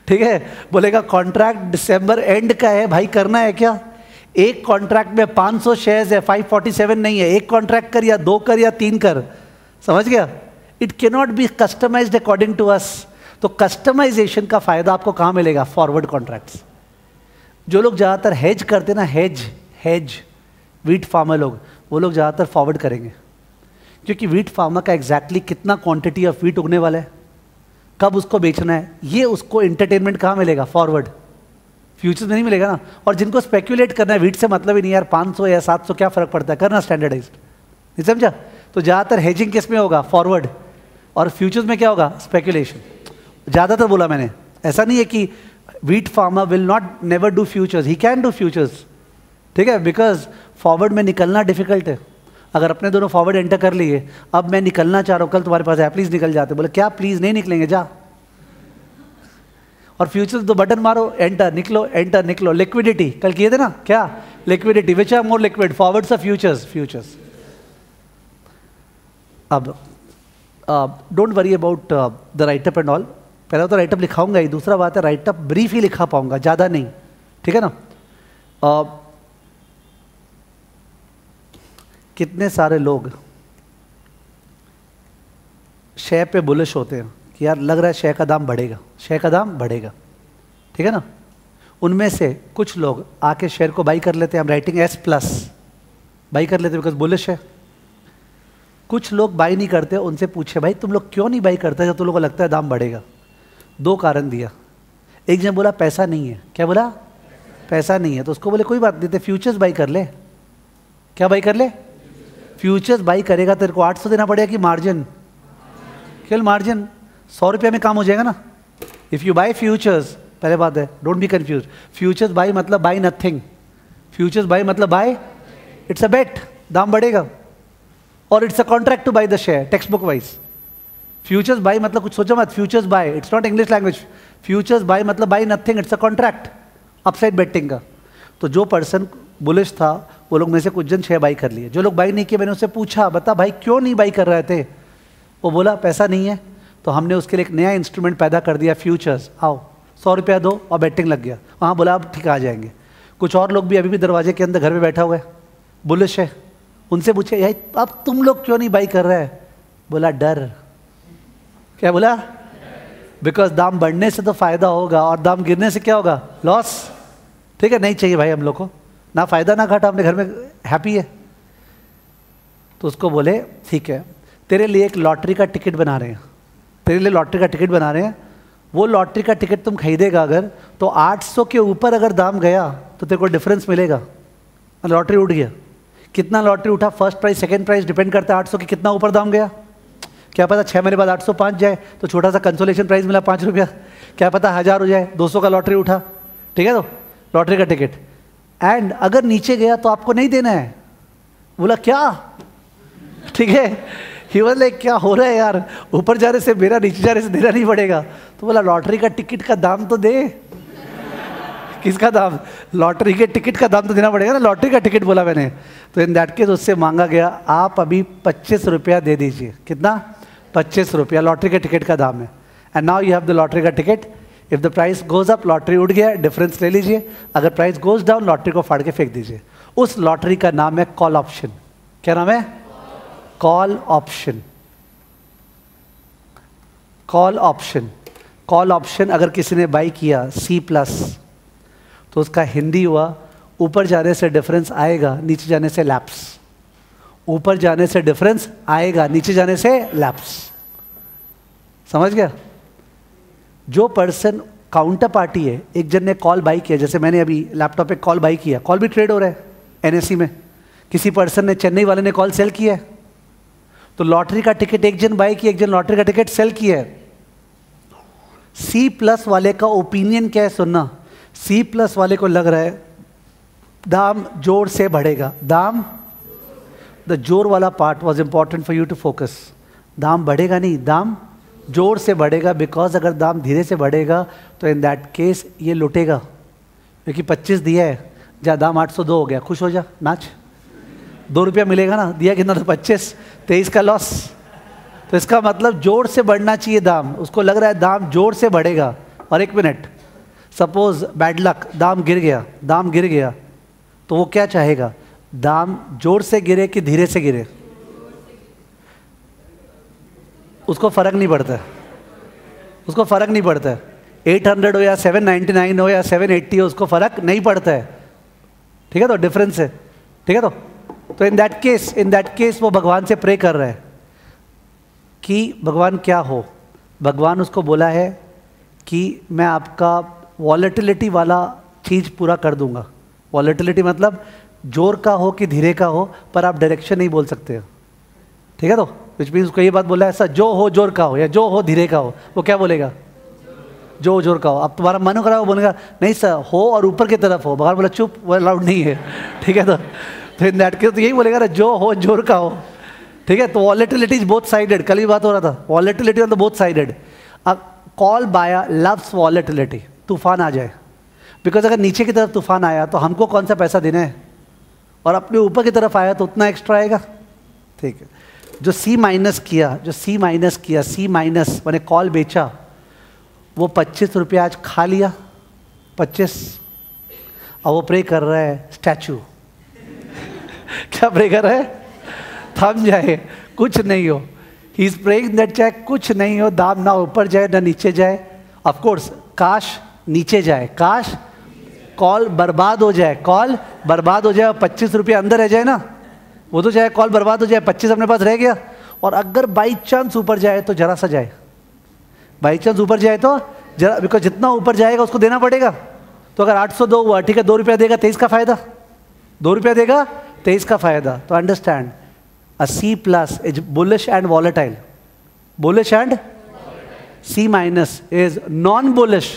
ठीक है, बोलेगा कॉन्ट्रैक्ट दिसंबर एंड का है भाई, करना है क्या? एक कॉन्ट्रैक्ट में 500 शेयर्स है, 547 नहीं है. एक कॉन्ट्रैक्ट कर, या 2 कर, या 3 कर. समझ गया? It can not be customized according to us. तो कस्टमाइजेशन का फायदा आपको कहाँ मिलेगा? Forward contracts. जो लोग ज़्यादातर हेज करते ना, हेज वीट फार्मर लोग, वो लोग ज़्यादातर फॉरवर्ड करेंगे, क्योंकि वीट फार्मर का एग्जैक्टली कितना क्वांटिटी ऑफ वीट उगने वाला है, कब उसको बेचना है, ये उसको एंटरटेनमेंट कहाँ मिलेगा? फॉरवर्ड. फ्यूचर्स में नहीं मिलेगा ना. और जिनको स्पेक्यूलेट करना है, वीट से मतलब ही नहीं यार, 500 या 700 क्या फ़र्क पड़ता है, करना स्टैंडर्डाइज्ड. नहीं समझा? तो ज़्यादातर हेजिंग किस में होगा? फॉरवर्ड. और फ्यूचर्स में क्या होगा? स्पेक्यूलेशन. ज़्यादातर बोला मैंने, ऐसा नहीं है कि wheat farmer will not never do futures, he can do futures. ठीक है, बिकॉज फॉरवर्ड में निकलना डिफिकल्ट है. अगर अपने दोनों फॉरवर्ड एंटर कर लिए, अब मैं निकलना चाह रहा हूँ, कल तुम्हारे पास है, प्लीज़ निकल जाते, बोले क्या प्लीज़ नहीं निकलेंगे, जा. और फ्यूचर्स तो बटन मारो, एंटर निकलो, एंटर निकलो. लिक्विडिटी कल किए थे ना, क्या? Liquidity, which are more liquid, forwards और फ्यूचर्स. अब don't worry about the writeup and all. पहला तो राइटअप लिखाऊंगा ही, दूसरा बात है राइटअप ब्रीफ ही लिखा पाऊंगा, ज़्यादा नहीं. ठीक है ना? कितने सारे लोग शेयर पे बुलिश होते हैं कि यार लग रहा है शेयर का दाम बढ़ेगा, शेयर का दाम बढ़ेगा. ठीक है ना? उनमें से कुछ लोग आके शेयर को बाई कर लेते हैं, हम राइटिंग S+, बाई कर लेते हैं बिकॉज बुलिश है. कुछ लोग बाई नहीं करते, उनसे पूछे भाई तुम लोग क्यों नहीं बाई करते जब तुम लोगों को लगता है दाम बढ़ेगा? 2 कारण दिया. एक जन बोला पैसा नहीं है, क्या बोला? पैसा नहीं है। तो उसको बोले कोई बात नहीं, फ्यूचर्स बाई कर ले। क्या बाई कर ले? फ्यूचर्स बाई करेगा तेरे को 800 देना पड़ेगा कि मार्जिन? केवल मार्जिन। 100 रुपये में काम हो जाएगा ना। इफ़ यू बाई फ्यूचर्स, पहले बात है, don't be confuse. Futures buy मतलब बाई नथिंग। फ्यूचर्स बाई मतलब बाई, इट्स अ बेट, दाम बढ़ेगा। और it's a contract to buy the share, textbook wise. Futures buy मतलब कुछ सोचो मत, futures buy it's not English language. Futures buy मतलब buy nothing, it's a contract upside betting का। तो जो पर्सन बुलिश था वो लोग में से कुछ जन शेयर बाई कर लिए। जो लोग बाई नहीं किए, मैंने उससे पूछा बता भाई क्यों नहीं बाई कर रहे थे? वो बोला पैसा नहीं है। तो हमने उसके लिए एक नया इंस्ट्रूमेंट पैदा कर दिया, फ्यूचर्स। आओ 100 रुपया दो, और बेटिंग लग गया। वहाँ बोला अब ठीक आ जाएंगे। कुछ और लोग भी अभी भी दरवाजे के अंदर घर में बैठा हुआ है, बुलिश है। उनसे पूछे यार अब तुम लोग क्यों नहीं बाई कर रहे हैं? बोला डर। क्या बोला? बिकॉज दाम बढ़ने से तो फायदा होगा और दाम गिरने से क्या होगा? लॉस। ठीक है, नहीं चाहिए भाई हम लोग को, ना फायदा ना घाटा, अपने घर में हैप्पी है। तो उसको बोले ठीक है, तेरे लिए एक लॉटरी का टिकट बना रहे हैं, तेरे लिए लॉटरी का टिकट बना रहे हैं। वो लॉटरी का टिकट तुम खरीदेगा अगर, तो 800 के ऊपर अगर दाम गया तो तेरे को डिफरेंस मिलेगा। लॉटरी उठ गया, कितना लॉटरी उठा, first price second price depend करता है 800 के कितना ऊपर दाम गया। क्या पता 6 महीने बाद 805 जाए तो छोटा सा कंसोलेशन प्राइस मिला 5 रुपया। क्या पता 1000 हो जाए, 200 का लॉटरी उठा। ठीक है, तो लॉटरी का टिकट। एंड अगर नीचे गया तो आपको नहीं देना है। बोला क्या? ठीक है, ही वाज लाइक क्या हो रहा है यार, ऊपर जाने से मेरा, नीचे जाने से देना नहीं पड़ेगा। तो बोला लॉटरी का टिकट का दाम तो दे। किसका दाम? लॉटरी के टिकट का दाम तो देना पड़ेगा ना, लॉटरी का टिकट बोला मैंने। तो इन दैट केस उससे मांगा गया आप अभी 25 रुपया दे दीजिए। कितना? 25 रुपया लॉटरी के टिकट का दाम है। And now you have the lottery का ticket. If the price goes up, lottery उठ गया, डिफरेंस ले लीजिए। अगर प्राइस गोज डाउन, लॉटरी को फाड़ के फेंक दीजिए। उस लॉटरी का नाम है कॉल ऑप्शन। क्या नाम है? Call option. Call option. Call option अगर किसी ने बाई किया C+, तो उसका हिंदी हुआ ऊपर जाने से डिफरेंस आएगा, नीचे जाने से लैप्स। ऊपर जाने से डिफरेंस आएगा, नीचे जाने से लैप्स। समझ गया? जो पर्सन काउंटर पार्टी है, एक जन ने कॉल बाई किया, जैसे मैंने अभी लैपटॉप पे कॉल बाई किया, कॉल भी ट्रेड हो रहा है NSE में। किसी पर्सन ने, चेन्नई वाले ने कॉल सेल किया है, तो लॉटरी का टिकट एक जन बाई किया, एक जन लॉटरी का टिकट सेल किया है। C+ वाले का ओपिनियन क्या है सुनना। C+ वाले को लग रहा है दाम जोर से बढ़ेगा। दाम, द जोर वाला part was important for you to focus. दाम बढ़ेगा नहीं, दाम जोर से बढ़ेगा। बिकॉज अगर दाम धीरे से बढ़ेगा तो इन दैट केस ये लुटेगा, क्योंकि 25 दिया है, जा दाम 802 हो गया, खुश हो जा, नाच। 2 रुपया मिलेगा ना, दिया कितना तो 25, 23 का लॉस। तो इसका मतलब जोर से बढ़ना चाहिए दाम। उसको लग रहा है दाम जोर से बढ़ेगा। और एक मिनट, सपोज बैड लक, दाम गिर गया, दाम गिर गया, तो वो क्या चाहेगा? दाम जोर से गिरे कि धीरे से गिरे? उसको फर्क नहीं पड़ता है, उसको फर्क नहीं पड़ता है। 800 हो या 799 हो या 780 हो, उसको फर्क नहीं पड़ता है। ठीक है, तो डिफरेंस है। ठीक है, तो इन दैट केस वो भगवान से प्रे कर रहा है कि भगवान क्या हो। भगवान उसको बोला है कि मैं आपका वॉलेटिलिटी वाला चीज़ पूरा कर दूंगा। वॉलेटिलिटी मतलब जोर का हो कि धीरे का हो, पर आप डायरेक्शन नहीं बोल सकते हो। ठीक है, तो विच मीन्स उसको ये बात बोला है, सर जो हो जोर का हो या जो हो धीरे का हो। वो क्या बोलेगा? जो जोर का हो। अब तुम्हारा मन करा, वो बोलेगा नहीं सर हो और ऊपर की तरफ हो। भगवान बोला चुप, वो अलाउड नहीं है। ठीक है, तो इन दैट केस तो यही बोलेगा ना, जो हो जोर का हो। ठीक है, तो वॉलेटिलिटी इज बोथ साइडेड। कल भी बात हो रहा था, volatility on the both sided. अब कॉल बाया लव्स वॉलेटिलिटी, तूफान आ जाए। बिकॉज अगर नीचे की तरफ तूफान आया तो हमको कौन सा पैसा देना है, और अपने ऊपर की तरफ आया तो उतना एक्स्ट्रा आएगा। ठीक है, जो C- किया, C- मैंने कॉल बेचा, वो 25 रुपया आज खा लिया, 25। और वो प्रे कर रहा है स्टैचू। क्या प्रे कर रहा है? थम जाए, कुछ नहीं हो। ही इज प्रेइंग दैट चाहे कुछ नहीं हो, दाम ना ऊपर जाए ना नीचे जाए। ऑफ कोर्स काश नीचे जाए, काश कॉल बर्बाद हो जाए, कॉल बर्बाद हो जाए, 25 रुपये अंदर रह जाए ना। वो तो चाहे कॉल बर्बाद हो जाए, 25 अपने पास रह गया। और अगर बाई चांस ऊपर जाए तो जरा सा जाए, बाई चांस ऊपर जाए तो जरा, बिकॉज जितना ऊपर जाएगा उसको देना पड़ेगा। तो अगर 802 हुआ, ठीक है, 2 रुपया देगा, 23 का फायदा, 2 रुपया देगा, 23 का फायदा। तो understand, a C plus is bullish and volatile. Bullish and C minus is non-bullish.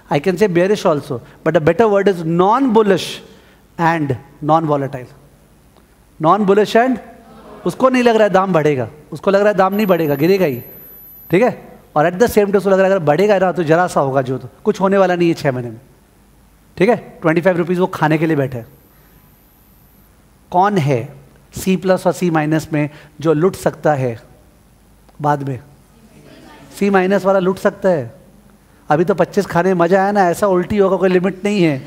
I can say bearish also, but a better word is non-bullish and non-volatile. Non-bullish and उसको नहीं लग रहा है दाम बढ़ेगा, उसको लग रहा है दाम नहीं बढ़ेगा, गिरेगा ही, ठीक है। और एट द सेम टाइम उसको लग रहा है अगर बढ़ेगा ना तो जरा सा होगा, जो तो कुछ होने वाला नहीं है 6 महीने में, ठीक है। 25 रुपीज़ वो खाने के लिए बैठे। कौन है C प्लस और C माइनस में जो लुट सकता है बाद में? C माइनस वाला लुट सकता है। अभी तो 25 खाने में मजा आया ना, ऐसा उल्टी होगा, कोई लिमिट नहीं है।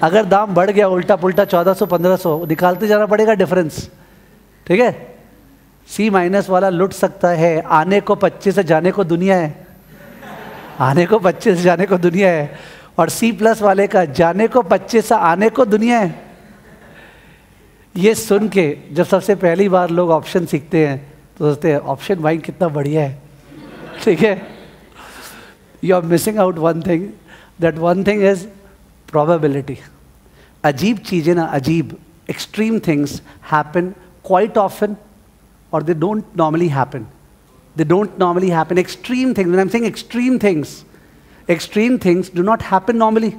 अगर दाम बढ़ गया उल्टा पुल्टा 1400 1500 निकालते जाना पड़ेगा डिफरेंस, ठीक है। C माइनस वाला लुट सकता है। आने को 25 से जाने को दुनिया है, आने को 25 से जाने को दुनिया है। और C प्लस वाले का जाने को 25 से आने को दुनिया है। ये सुन के जब सबसे पहली बार लोग ऑप्शन सीखते हैं तो सोचते हैं ऑप्शन भाई कितना बढ़िया है, ठीक है। You are missing out one thing, that one thing is probability. अजीब चीज़ें ना, अजीब extreme things happen quite often और they don't normally happen, they don't normally happen. Extreme things, I am saying extreme things, extreme things do not happen normally.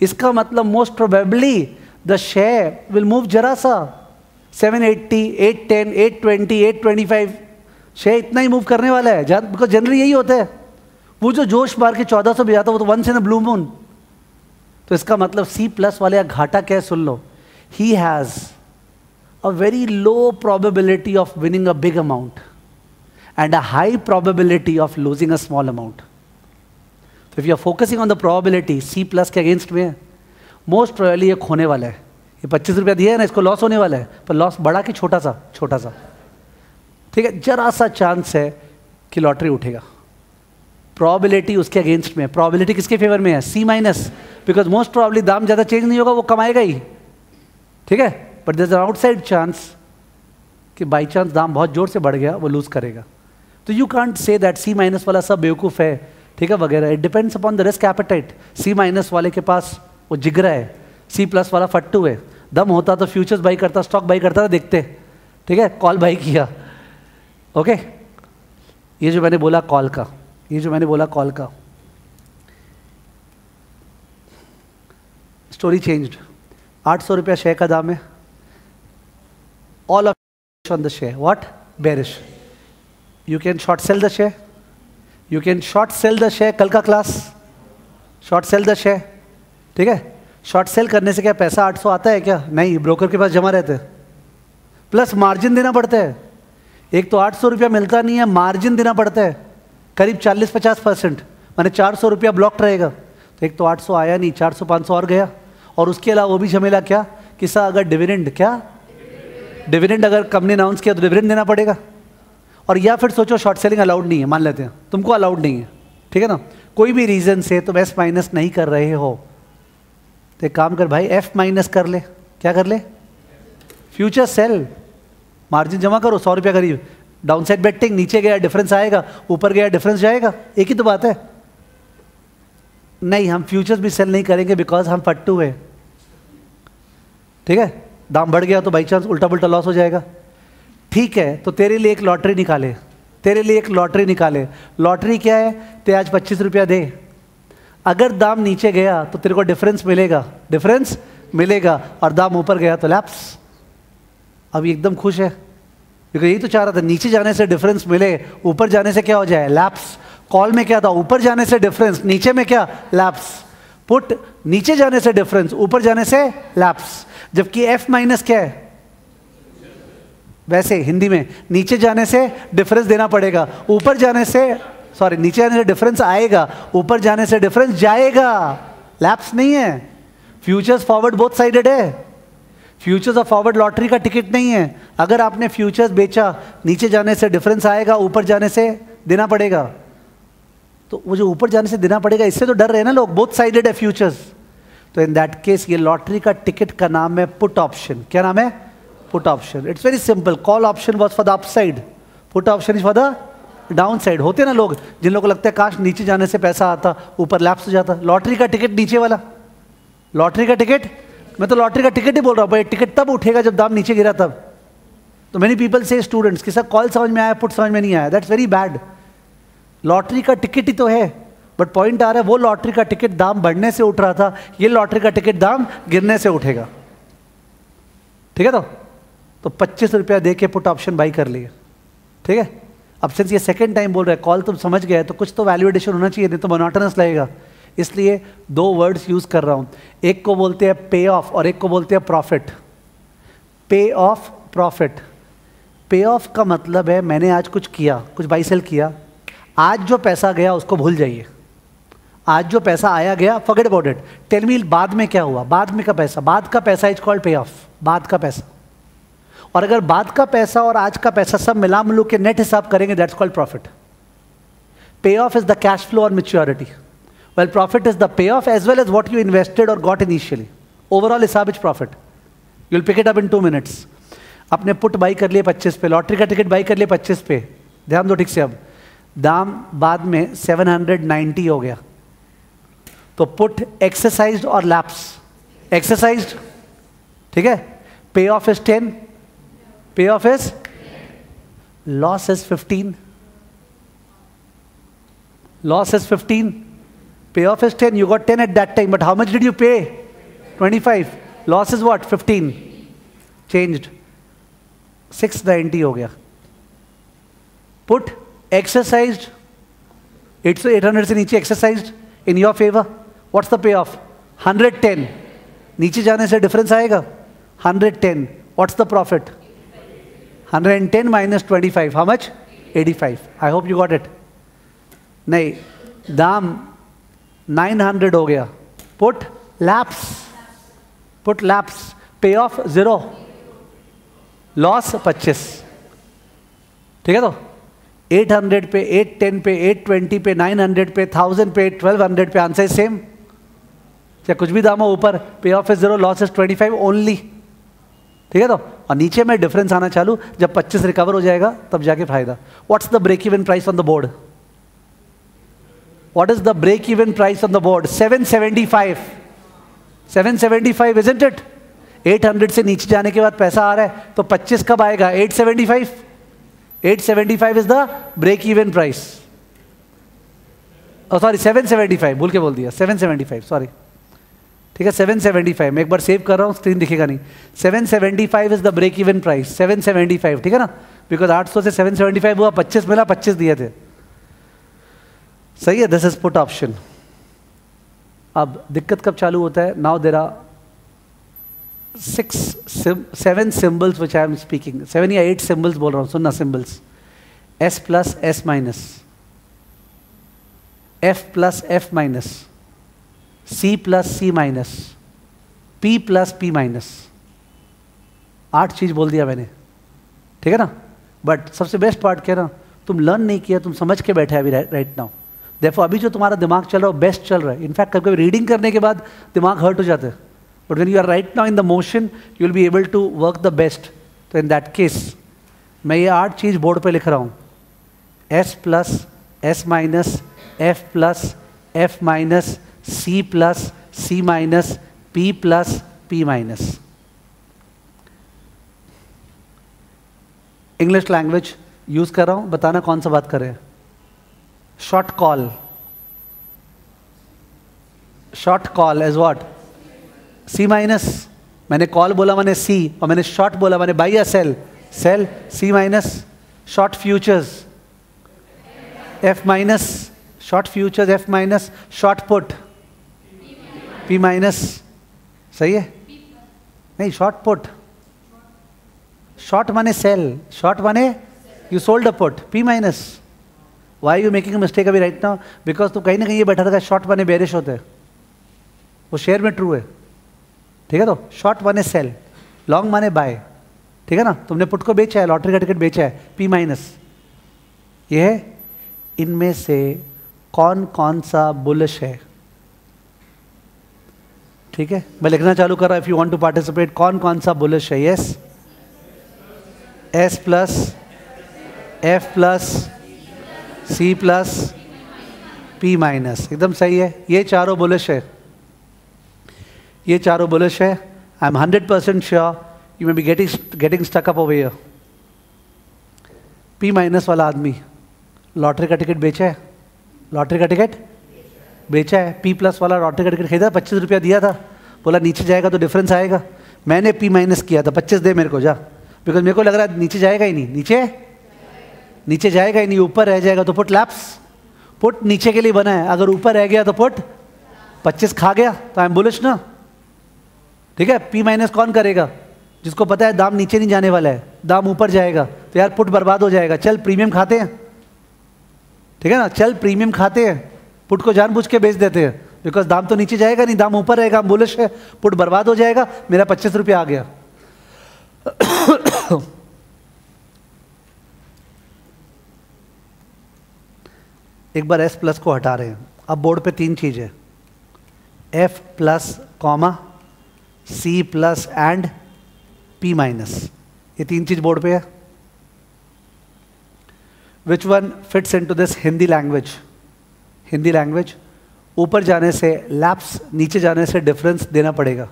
इसका मतलब most probably the share will move जरा सा 780, 810, 820, 825 share इतना ही move करने वाला है, because generally यही होता है। वो जो जोश मार के 1400 भी आता है वो तो once in a blue moon. तो इसका मतलब C प्लस वाले का घाटा क्या है सुन लो, he has a very low probability of winning a big amount and a high probability of losing a small amount. तो if you are focusing on the probability, C plus के against में है, मोस्ट प्रोबेबली ये खोने वाला है। ये 25 रुपया दिया है ना, इसको लॉस होने वाला है, पर लॉस बड़ा कि छोटा सा? छोटा सा, ठीक है। जरा सा चांस है कि लॉटरी उठेगा। प्रोबेबिलिटी उसके अगेंस्ट में, प्रोबेबिलिटी किसके फेवर में है? C minus, because most probably दाम ज़्यादा चेंज नहीं होगा, वो कमाएगा ही, ठीक है। But there is an outside chance कि बाई चांस दाम बहुत जोर से बढ़ गया, वो लूज करेगा। तो you can't say that C minus वाला सब बेवकूफ़ है, ठीक है, वगैरह। It depends upon the risk appetite. C minus वाले के पास वो जिगरा है, C प्लस वाला फट्टू है। दम होता तो फ्यूचर्स बाई करता, स्टॉक बाई करता था, देखते, ठीक है, कॉल बाई किया, ओके। ये जो मैंने बोला कॉल का, ये जो मैंने बोला कॉल का, स्टोरी चेंज्ड। 800 रुपया शेयर का दाम है, all of on the share, what? Bearish. You can short cell the share, you can short cell the share. कल का class, short cell the share, ठीक है। शॉर्ट सेल करने से क्या पैसा 800 आता है क्या? नहीं, ब्रोकर के पास जमा रहते हैं, प्लस मार्जिन देना पड़ता है। एक तो 800 रुपया मिलता नहीं है, मार्जिन देना पड़ता है करीब 40-50%, माने 400 रुपया ब्लॉक रहेगा। तो एक तो 800 आया नहीं, 400-500 और गया। और उसके अलावा वो भी झमेला क्या कि सा अगर डिविडेंड, क्या डिविडेंड अगर कंपनी अनाउंस किया तो डिविडेंड देना पड़ेगा। और या फिर सोचो शॉर्ट सेलिंग अलाउड नहीं है, मान लेते हैं तुमको अलाउड नहीं है, ठीक है ना, कोई भी रीज़न से तुम S माइनस नहीं कर रहे हो, तो एक काम कर भाई, F माइनस कर ले। क्या कर ले? फ्यूचर सेल, मार्जिन जमा करो 100 रुपया करीब, डाउन साइड बेटिंग, नीचे गया डिफरेंस आएगा, ऊपर गया डिफरेंस जाएगा, एक ही तो बात है। नहीं, हम फ्यूचर्स भी सेल नहीं करेंगे बिकॉज हम फट्टू है, ठीक है। दाम बढ़ गया तो बाई चांस उल्टा पुल्टा लॉस हो जाएगा, ठीक है। तो तेरे लिए एक लॉटरी निकाले, तेरे लिए एक लॉटरी निकाले। लॉटरी क्या है? ते आज 25 रुपया दे, अगर दाम नीचे गया तो तेरे को डिफरेंस मिलेगा, डिफरेंस मिलेगा, और दाम ऊपर गया तो लैप्स। अब एकदम खुश है क्योंकि यही तो चाह रहा था, नीचे जाने से डिफरेंस मिले, ऊपर जाने से क्या हो जाए? लैप्स। कॉल में क्या था? ऊपर जाने से डिफरेंस, नीचे में क्या? लैप्स। पुट, नीचे जाने से डिफरेंस, ऊपर जाने से लैप्स। जबकि F माइनस क्या है? वैसे हिंदी में नीचे जाने से डिफरेंस देना पड़ेगा, ऊपर जाने से, सॉरी, नीचे जाने से डिफरेंस आएगा, ऊपर जाने से डिफरेंस जाएगा, लैप्स नहीं है। फ्यूचर्स फॉरवर्ड बोथ साइडेड है, फ्यूचर्स और फॉरवर्ड लॉटरी का टिकट नहीं है। अगर आपने फ्यूचर्स बेचा, नीचे जाने से डिफरेंस आएगा, ऊपर जाने से देना पड़ेगा। तो वो जो ऊपर जाने से देना पड़ेगा, इससे तो डर रहे ना लोग, बोथ साइडेड है फ्यूचर्स। तो इन दैट केस ये लॉटरी का टिकट का नाम है पुट ऑप्शन। क्या नाम है? Put option. It's very simple. Call option was for the upside, put option is for the down side. होते ना लोग जिन लोगों को लगता है काश नीचे जाने से पैसा आता, ऊपर लैप्स हो जाता। लॉटरी का टिकट नीचे वाला, लॉटरी का टिकट, मैं तो लॉटरी का टिकट ही बोल रहा हूँ भाई, टिकट तब उठेगा जब दाम नीचे गिरा तब। तो मेनी पीपल से स्टूडेंट्स कि सर कॉल समझ में आया, पुट समझ में नहीं आया, दैट्स वेरी बैड। लॉटरी का टिकट ही तो है, बट पॉइंट आ रहा है वो लॉटरी का टिकट दाम बढ़ने से उठ रहा था, ये लॉटरी का टिकट दाम गिरने से उठेगा। ठीक है, तो 25 रुपया दे के पुट ऑप्शन बाई कर लिए। ठीक है, अब सिंस ये सेकंड टाइम बोल रहा है, कॉल तुम समझ गए तो कुछ तो वैल्यू एडिशन होना चाहिए, नहीं तो मोनोटोनस लगेगा। इसलिए दो वर्ड्स यूज कर रहा हूं, एक को बोलते हैं पे ऑफ और एक को बोलते हैं profit. Pay of, profit. Pay of का मतलब है मैंने आज कुछ किया, कुछ बाई सेल किया, आज जो पैसा गया उसको भूल जाइए, आज जो पैसा आया गया forget about it, tell me बाद में क्या हुआ, बाद में का पैसा, बाद का पैसा इज कॉल्ड पे ऑफ, बाद का पैसा। और अगर बाद का पैसा और आज का पैसा सब मिला मिलू के नेट हिसाब करेंगे, that's called profit. Pay off is the cash flow और maturity, well profit is the pay off as well as what you invested और गॉट इनिशियली। ओवरऑल हिसाब is profit. You will pick it up in 2 minutes. आपने put buy कर लिए 25 पे, lottery का ticket by कर लिए 25 पे, ध्यान दो ठीक से। अब दाम बाद में 790 हो गया, तो पुट एक्सरसाइज्ड और लैप्स, एक्सरसाइज्ड। ठीक है, पे ऑफ इज 10, पे off is, loss is 15, loss is 15, पे off is 10, you got 10 at that time, but how much did you pay? 25, loss is what? 15, changed, 690 हो गया। पुट एक्सरसाइज्ड, 800 से नीचे exercised in your favour, what's the pay of? 110, नीचे जाने से difference आएगा 110, what's the profit? 110 minus 25, how much? 85, I hope you got it। नहीं, दाम 900 हो गया, पुट लैप्स, पुट लैप्स, पे ऑफ 0, लॉस 25। ठीक है, तो 800 पे, 810 पे, 820 पे, 900 पे, 1000 पे, 1200 पे, आंसर सेम। चाहे कुछ भी दाम हो ऊपर, पे off is 0, loss is 25 only. ठीक है, तो और नीचे में डिफरेंस आना चालू जब 25 रिकवर हो जाएगा तब जाके फायदा। What's the break even price on the board? What is the break-even price on the board? 775. 775, isn't it? 800 से नीचे जाने के बाद पैसा आ रहा है, तो 25 कब आएगा? 875. 875 is the break-even price. Oh, sorry, 775. भूल के बोल दिया, 775. Sorry. ठीक है, 775. मैं एक बार सेव कर रहा हूँ, स्क्रीन दिखेगा नहीं। 775 is the break-even price. 775, ठीक है ना? Because 800 से 775 हुआ, 25 मिला, 25 दिए थे। सही है, दिस इज पुट ऑप्शन। अब दिक्कत कब चालू होता है? Now there are 7 symbols which I am speaking, 7 या 8 सिंबल्स बोल रहा हूँ, सुनना symbols. S plus S minus, F plus F minus, C plus C minus, P plus P minus. 8 चीज बोल दिया मैंने, ठीक है ना? बट सबसे बेस्ट पार्ट क्या है ना, तुम लर्न नहीं किया, तुम समझ के बैठे अभी राइट नाउ। देखो अभी जो तुम्हारा दिमाग चल रहा है बेस्ट चल रहा है। इनफैक्ट कभी रीडिंग करने के बाद दिमाग हर्ट हो जाता है, but when you are right now in the motion you will be able to work the best. तो इन दैट केस मैं ये 8 चीज बोर्ड पे लिख रहा हूँ। S plus S minus, F plus F minus, C plus C minus, P plus P minus. English language use कर रहा हूँ, बताना कौन सा बात कर रहे हैं। Short call, short call is what? C minus. मैंने कॉल बोला मैंने C, और मैंने शॉर्ट बोला मैंने बाई या sell, sell C minus. Short futures F minus, short futures F minus. Short put P minus. सही है? नहीं, शॉर्ट पुट, शॉर्ट माने सेल, शॉर्ट माने you sold a put, P minus. Why you making a mistake अभी right now? Because तो कहीं ना कहीं ये बैठा था शॉर्ट माने बेरिश होते हैं, वो शेयर में ट्रू है। ठीक है, तो शॉर्ट माने सेल, लॉन्ग माने बाय। ठीक है ना? तुमने पुट को बेचा है, लॉटरी का टिकट बेचा है, P माइनस। ये है इनमें से कौन कौन सा बुलिश है? ठीक है, मैं लिखना चालू कर रहा हूं। If you want to participate, कौन कौन सा बुलिश है? Yes, S plus F plus C plus P minus, एकदम सही है। ये चारों बुलिश है, ये चारों बुलिश है। I am 100% sure you may be getting stuck up over here. P minus वाला आदमी लॉटरी का टिकट बेचा है, लॉटरी का टिकट बेचा है। P प्लस वाला लॉटरी का टिकट खरीदा, 25 रुपया दिया था, बोला नीचे जाएगा तो डिफरेंस आएगा। मैंने P माइनस किया था, 25 दे मेरे को जा, बिकॉज मेरे को लग रहा है नीचे जाएगा ही नहीं, नीचे जाएगा ही नहीं, ऊपर रह जाएगा तो पुट लैप्स। पुट नीचे के लिए बना है, अगर ऊपर रह गया तो पुट 25 खा गया, तो आई एम बुलिश ना। ठीक है, P माइनस कौन करेगा? जिसको पता है दाम नीचे नहीं जाने वाला है, दाम ऊपर जाएगा, तो यार पुट बर्बाद हो जाएगा, चल प्रीमियम खाते हैं। ठीक है ना, चल प्रीमियम खाते हैं, पुट को जानबूझ के बेच देते हैं, बिकॉज दाम तो नीचे जाएगा नहीं, दाम ऊपर रहेगा, बुलिश है, पुट बर्बाद हो जाएगा, मेरा 25 रुपया आ गया। एक बार S प्लस को हटा रहे हैं। अब बोर्ड पे 3 चीज है, F plus comma C plus and P minus, ये 3 चीज बोर्ड पे है। Which one fits into this Hindi language? Hindi language, ऊपर जाने से लैप्स, नीचे जाने से डिफरेंस देना पड़ेगा।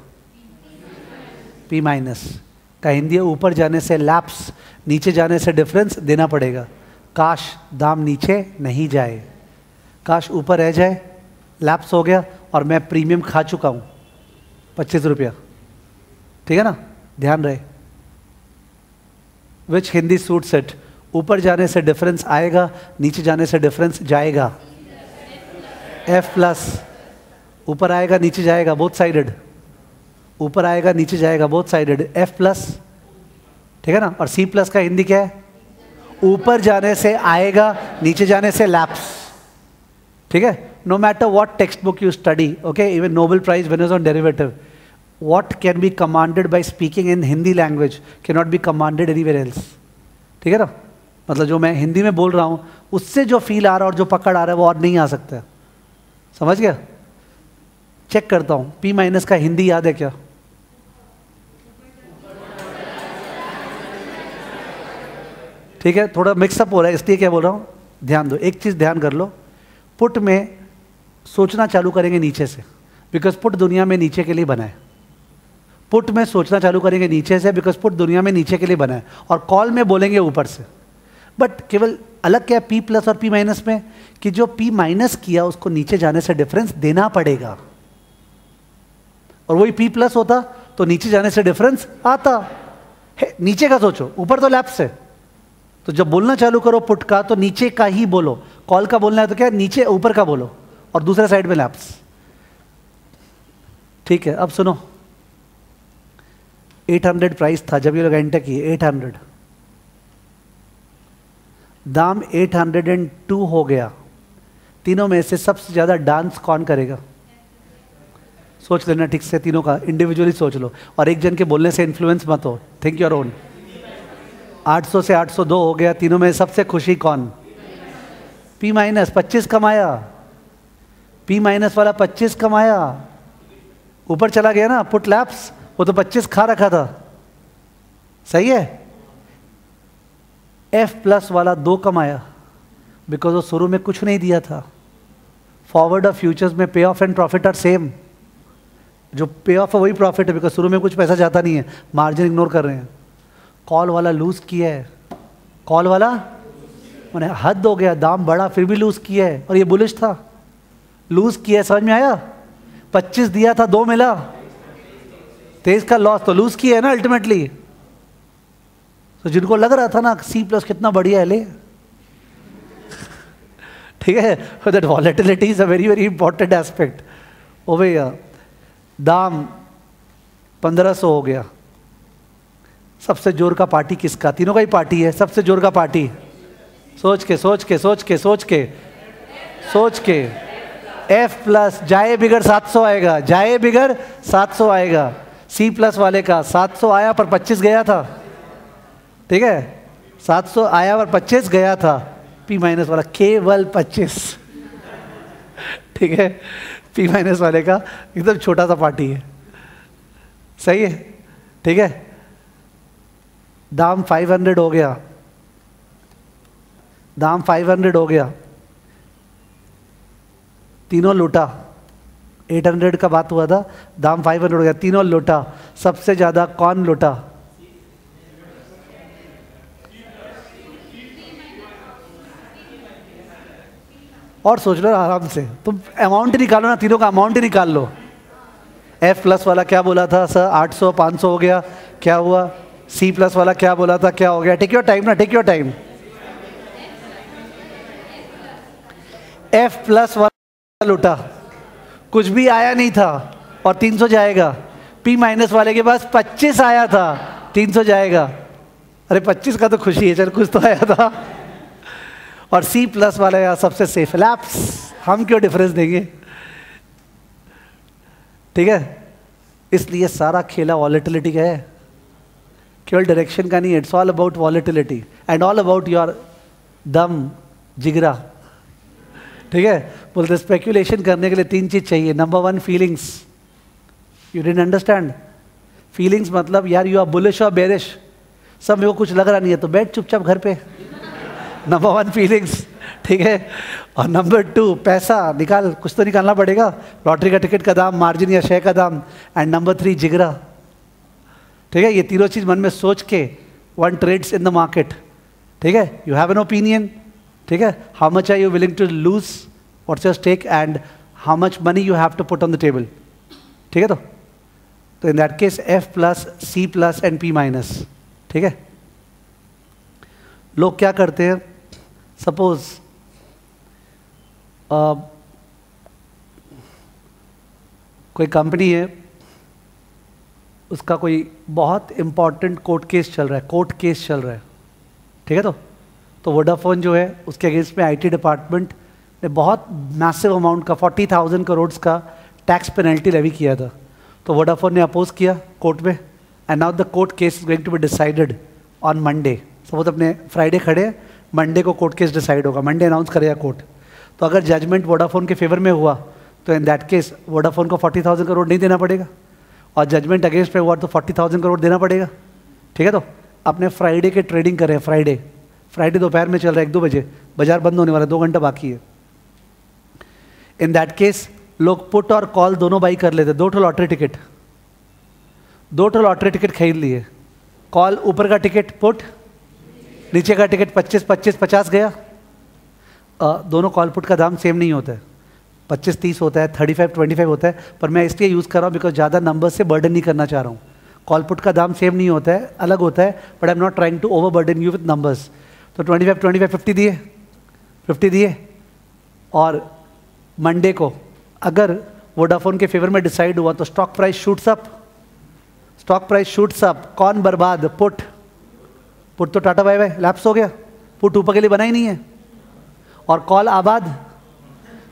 P माइनस का हिंदी है, ऊपर जाने से लैप्स, नीचे जाने से डिफरेंस देना पड़ेगा। काश दाम नीचे नहीं जाए, काश ऊपर रह जाए, लैप्स हो गया और मैं प्रीमियम खा चुका हूं 25 रुपया। ठीक है ना, ध्यान रहे। विच हिंदी सूट्स इट? ऊपर जाने से डिफरेंस आएगा, नीचे जाने से डिफरेंस जाएगा। F प्लस, ऊपर आएगा नीचे जाएगा, बोथ साइडेड, ऊपर आएगा नीचे जाएगा, बोथ साइडेड, F प्लस। ठीक है ना, और C प्लस का हिंदी क्या है? ऊपर जाने से आएगा, नीचे जाने से लैप्स। ठीक है, no matter what text book you study, okay, even Nobel prize when it was on derivative, what can be commanded by speaking in Hindi language cannot be commanded anywhere else। ठीक है ना, मतलब जो मैं हिंदी में बोल रहा हूं उससे जो फील आ रहा है और जो पकड़ आ रहा है वो और नहीं आ सकता। समझ गया? चेक करता हूं, P माइनस का हिंदी याद है क्या? ठीक है, थोड़ा मिक्सअप हो रहा है इसलिए क्या बोल रहा हूं, ध्यान दो। एक चीज ध्यान कर लो, पुट में सोचना चालू करेंगे नीचे से, बिकॉज पुट दुनिया में नीचे के लिए बना है। पुट में सोचना चालू करेंगे नीचे से, बिकॉज पुट दुनिया में नीचे के लिए बना है, और कॉल में बोलेंगे ऊपर से। बट केवल अलग क्या है P प्लस और P माइनस में, कि जो P माइनस किया उसको नीचे जाने से डिफरेंस देना पड़ेगा, और वही P प्लस होता तो नीचे जाने से डिफरेंस आता। नीचे का सोचो, ऊपर तो लैप्स है, तो जब बोलना चालू करो पुट का तो नीचे का ही बोलो। कॉल का बोलना है तो क्या, नीचे ऊपर का बोलो, और दूसरे साइड में लैप्स। ठीक है, अब सुनो, 800 प्राइस था जब ये लोग एंटर किए, 800, दाम 802 हो गया। तीनों में से सबसे ज्यादा डांस कौन करेगा? सोच लेना ठीक से, तीनों का इंडिविजुअली सोच लो, और एक जन के बोलने से इन्फ्लुएंस मत हो, थिंक योर ओन। 800 से 802 हो गया, तीनों में सबसे खुशी कौन? P माइनस, 25 कमाया, P माइनस वाला 25 कमाया, ऊपर चला गया ना, पुट लैप्स, वो तो 25 खा रखा था। सही है। F प्लस वाला 2 कमाया, बिकॉज वो शुरू में कुछ नहीं दिया था। फॉरवर्ड और फ्यूचर्स में pay off and profit are same, जो पे ऑफ है वही प्रॉफिट है, बिकॉज शुरू में कुछ पैसा जाता नहीं है, मार्जिन इग्नोर कर रहे हैं। कॉल वाला लूज किया है, कॉल वाला मैंने हद हो गया, दाम बढ़ा फिर भी लूज किया है, और ये बुलिश था, लूज किया है। समझ में आया? 25 दिया था, 2 मिला, 23 का लॉस, तो लूज किया है ना अल्टीमेटली। तो जिनको लग रहा था ना C प्लस कितना बढ़िया है, ले। ठीक है, that volatility is a very very important aspect. ओ भैया, दाम 1500 हो गया। सबसे जोर का पार्टी किसका? तीनों का ही पार्टी है, सबसे जोर का पार्टी। सोच के सोच के सोच के सोच के सोच के F प्लस, जाए बिगड़ 700 आएगा, जाए बिगड़ 700 आएगा। C प्लस वाले का 700 आया पर 25 गया था। ठीक है, 700 आया और 25 गया था। P माइनस वाला केवल 25। ठीक है, P माइनस वाले का एकदम छोटा सा पार्टी है। सही है, ठीक है। दाम 500 हो गया, दाम 500 हो गया, तीनों लूटा, 800 का बात हुआ था, दाम 500 हो गया, तीनों लूटा, सबसे ज़्यादा कौन लूटा? और सोच लो आराम से, तुम अमाउंट ही निकालो ना, तीनों का अमाउंट ही निकाल लो। एफ प्लस वाला क्या बोला था सर? 800 500 हो गया, क्या हुआ? सी प्लस वाला क्या बोला था, क्या हो गया? टेक योर टाइम ना, take your time. F plus वाला लूटा, कुछ भी आया नहीं था और 300 जाएगा। पी माइनस वाले के पास 25 आया था, 300 जाएगा। अरे 25 का तो खुशी है, चल कुछ तो आया था। और सी प्लस वाला यार सबसे सेफ लैप्स, हम क्यों डिफरेंस देंगे? ठीक है, इसलिए सारा खेला वॉलेटिलिटी का है, केवल डायरेक्शन का नहीं। It's all about volatility and all about your दम, जिगरा। ठीक है, बोलते स्पेक्यूलेशन करने के लिए 3 चीज चाहिए। Number 1 feelings. You didn't understand feelings मतलब यार यू आर बुलिश और बेरिश, सब मेरे को कुछ लग रहा नहीं है तो बैठ चुपचाप घर पे। नंबर 1 फीलिंग्स, ठीक है। और नंबर 2 पैसा निकाल, कुछ तो निकालना पड़ेगा, लॉटरी का टिकट का दाम, मार्जिन या शेयर का दाम। एंड नंबर 3 जिगरा। ठीक है, ये तीनों चीज मन में सोच के one trades in the market. ठीक है, यू हैव एन ओपिनियन, ठीक है, how much are you willing to lose, what's your stake and how much money you have to put on the table. ठीक है, तो in that case F plus, C plus and P minus. ठीक है, लोग क्या करते हैं, suppose कोई कंपनी है, उसका कोई बहुत इंपॉर्टेंट कोर्ट केस चल रहा है, कोर्ट केस चल रहा है। ठीक है, तो वोडाफोन जो है उसके अगेंस्ट में आईटी डिपार्टमेंट ने बहुत मैसिव अमाउंट का 40,000 करोड़ का टैक्स पेनल्टी लेवी किया था। तो वोडाफोन ने अपोज किया कोर्ट में, and now the court case is going to be decided on Monday. Suppose अपने फ्राइडे खड़े, मंडे को कोर्ट केस डिसाइड होगा, मंडे अनाउंस करेगा कोर्ट। तो अगर जजमेंट वोडाफोन के फेवर में हुआ तो इन दैट केस वोडाफोन को 40,000 करोड़ नहीं देना पड़ेगा, और जजमेंट अगेंस्ट पे हुआ तो 40,000 करोड़ देना पड़ेगा। ठीक है, तो अपने फ्राइडे के ट्रेडिंग करें, फ्राइडे दोपहर में चल रहा है 1-2 बजे, बाजार बंद होने वाला है, 2 घंटा बाकी है। इन दैट केस लोग पुट और कॉल दोनों बाई कर लेते, 2 लॉटरी टिकट, 2 लॉटरी टिकट खरीद लिए। कॉल ऊपर का टिकट पुट, नीचे का टिकट 25 50 गया। दोनों कॉल पुट का दाम सेम नहीं होता है, 25-30 होता है, 35-25 होता है, पर मैं इसलिए यूज़ कर रहा हूँ बिकॉज ज़्यादा नंबर से बर्डन नहीं करना चाह रहा हूँ। कॉल पुट का दाम सेम नहीं होता है, अलग होता है, but I am not trying to overburden you with numbers. तो 25 50 दिए, और मंडे को अगर वोडाफोन के फेवर में डिसाइड हुआ तो स्टॉक प्राइस शूट्स अप, कौन बर्बाद? पुट तो टाटा बाय बाय, लैप्स हो गया, पुट ऊपर के लिए बना ही नहीं है। और कॉल आबाद,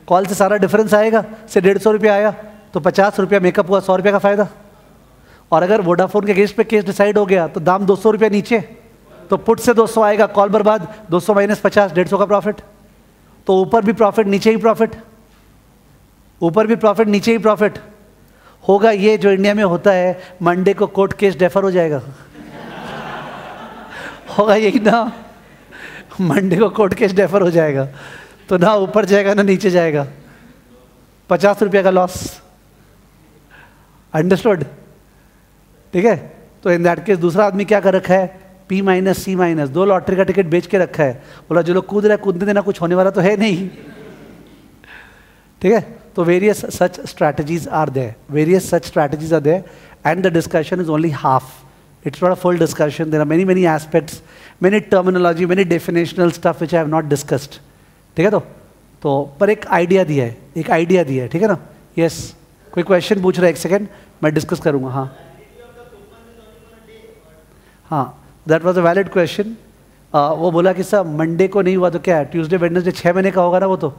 कॉल से सारा डिफरेंस आएगा, से 150 रुपया आया तो 50 रुपया मेकअप हुआ, 100 रुपया का फायदा। और अगर वोडाफोन के अगेंस्ट पे केस डिसाइड हो गया तो दाम 200 रुपया नीचे, तो पुट से 200 आएगा, कॉल बर्बाद, 200 माइनस 50, 150 का प्रॉफिट। तो ऊपर भी प्रॉफिट, नीचे ही प्रॉफिट, ऊपर भी प्रॉफिट, नीचे ही प्रॉफिट होगा। ये जो इंडिया में होता है, मंडे को कोर्ट केस डेफर हो जाएगा होगा यही ना, मंडे को कोर्ट केस डेफर हो जाएगा, तो ना ऊपर जाएगा ना नीचे जाएगा, 50 रुपया का लॉस। अंडरस्टूड? ठीक है, तो इन दैट केस दूसरा आदमी क्या कर रखा है, पी माइनस सी माइनस, 2 लॉटरी का टिकट बेच के रखा है, बोला जो लोग कूद रहा है कूदने देना, कुछ होने वाला तो है नहीं। ठीक है, तो various such strategies are there, and the discussion is only half, it's not a full discussion. There are many aspects, many terminology, many definitional stuff which I have not discussed. ठीक है, तो पर एक आइडिया दिया है, ठीक है ना। यस, कोई क्वेश्चन पूछ रहा है, 1 सेकेंड मैं डिस्कस करूंगा। हाँ, that was a valid question. वो बोला कि सर मंडे को नहीं हुआ तो क्या है, ट्यूसडे वेडनेसडे 6 महीने का होगा ना। वो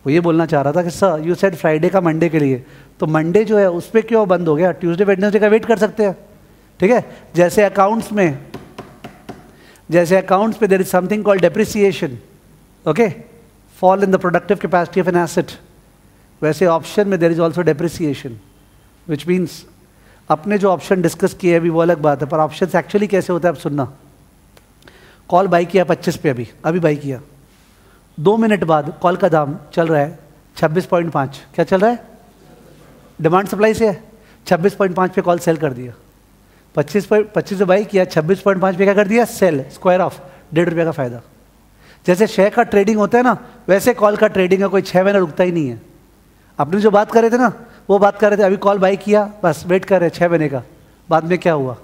ये बोलना चाह रहा था कि सर यू सेड फ्राइडे का मंडे के लिए, तो मंडे जो है उस पर क्यों बंद हो गया, ट्यूसडे वेडनेसडे का वेट कर सकते हैं। ठीक है, जैसे अकाउंट्स में there is something called depreciation, okay, fall in the productive capacity of an asset, वैसे ऑप्शन में there is also depreciation, which means अपने जो ऑप्शन डिस्कस किए अभी वो अलग बात है, पर ऑप्शन एक्चुअली कैसे होता है अब सुनना। कॉल बाई किया 25 पे, अभी बाई किया, 2 मिनट बाद कॉल का दाम चल रहा है 26.5 क्या चल रहा है? डिमांड सप्लाई से है, 26.5 पे कॉल सेल कर दिया, 25 से बाई किया, 26.5 पे क्या कर दिया? सेल, स्क्वायर ऑफ ₹1.5 का फायदा। जैसे शेयर का ट्रेडिंग होता है ना, वैसे कॉल का ट्रेडिंग है, कोई 6 महीना रुकता ही नहीं है। आपने जो बात कर रहे थे ना, वो बात कर रहे थे, अभी कॉल बाई किया, बस वेट कर रहे हैं 6 महीने का, बाद में क्या हुआ?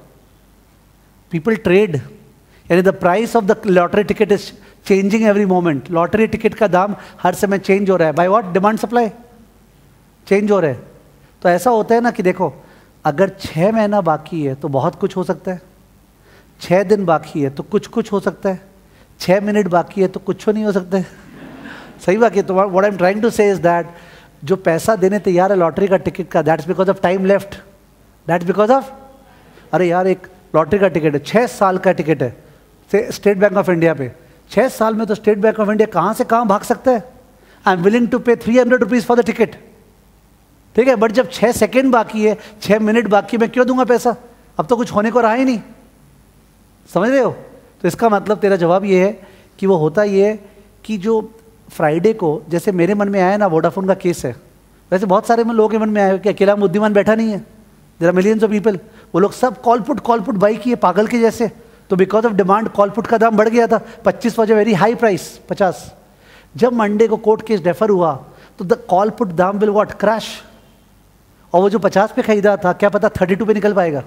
पीपल ट्रेड, यानी the price of the lottery ticket is changing every moment. Lottery ticket का दाम हर समय चेंज हो रहा है, by what? Demand supply change हो रहा है। तो ऐसा होता है ना कि देखो, अगर 6 महीना बाकी है तो बहुत कुछ हो सकता है, 6 दिन बाकी है तो कुछ हो सकता है, 6 मिनट बाकी है तो कुछ नहीं हो सकता है। सही बात है। तो what I am trying to say is that जो पैसा देने तैयार है लॉटरी का टिकट का, that's because of time left, that's because of, अरे यार एक लॉटरी का टिकट है, 6 साल का टिकट है स्टेट बैंक ऑफ इंडिया पे, 6 साल में तो स्टेट बैंक ऑफ इंडिया कहाँ से कहाँ भाग सकता है। आई एम विलिंग टू पे 300 रुपीज फॉर द टिकट, ठीक है, बट जब 6 सेकेंड बाकी है, 6 मिनट बाकी है, मैं क्यों दूंगा पैसा? अब तो कुछ होने को रहा ही नहीं, समझ रहे हो? तो इसका मतलब तेरा जवाब ये है कि वो होता ये है कि जो फ्राइडे को, जैसे मेरे मन में आया ना वोडाफोन का केस है, वैसे बहुत सारे लोगों के मन में आया कि अकेला बुद्धिमान बैठा नहीं है, there are millions of people, वो लोग सब कॉल पुट बाई किए पागल के जैसे। तो because of demand call put का दाम बढ़ गया था, 25 was a very high price, 50। जब मंडे को कोर्ट केस डेफर हुआ तो द कॉल पुट दाम विल व्हाट? क्रैश। और वो जो 50 पे खरीदा था, क्या पता 32 पे निकल पाएगा,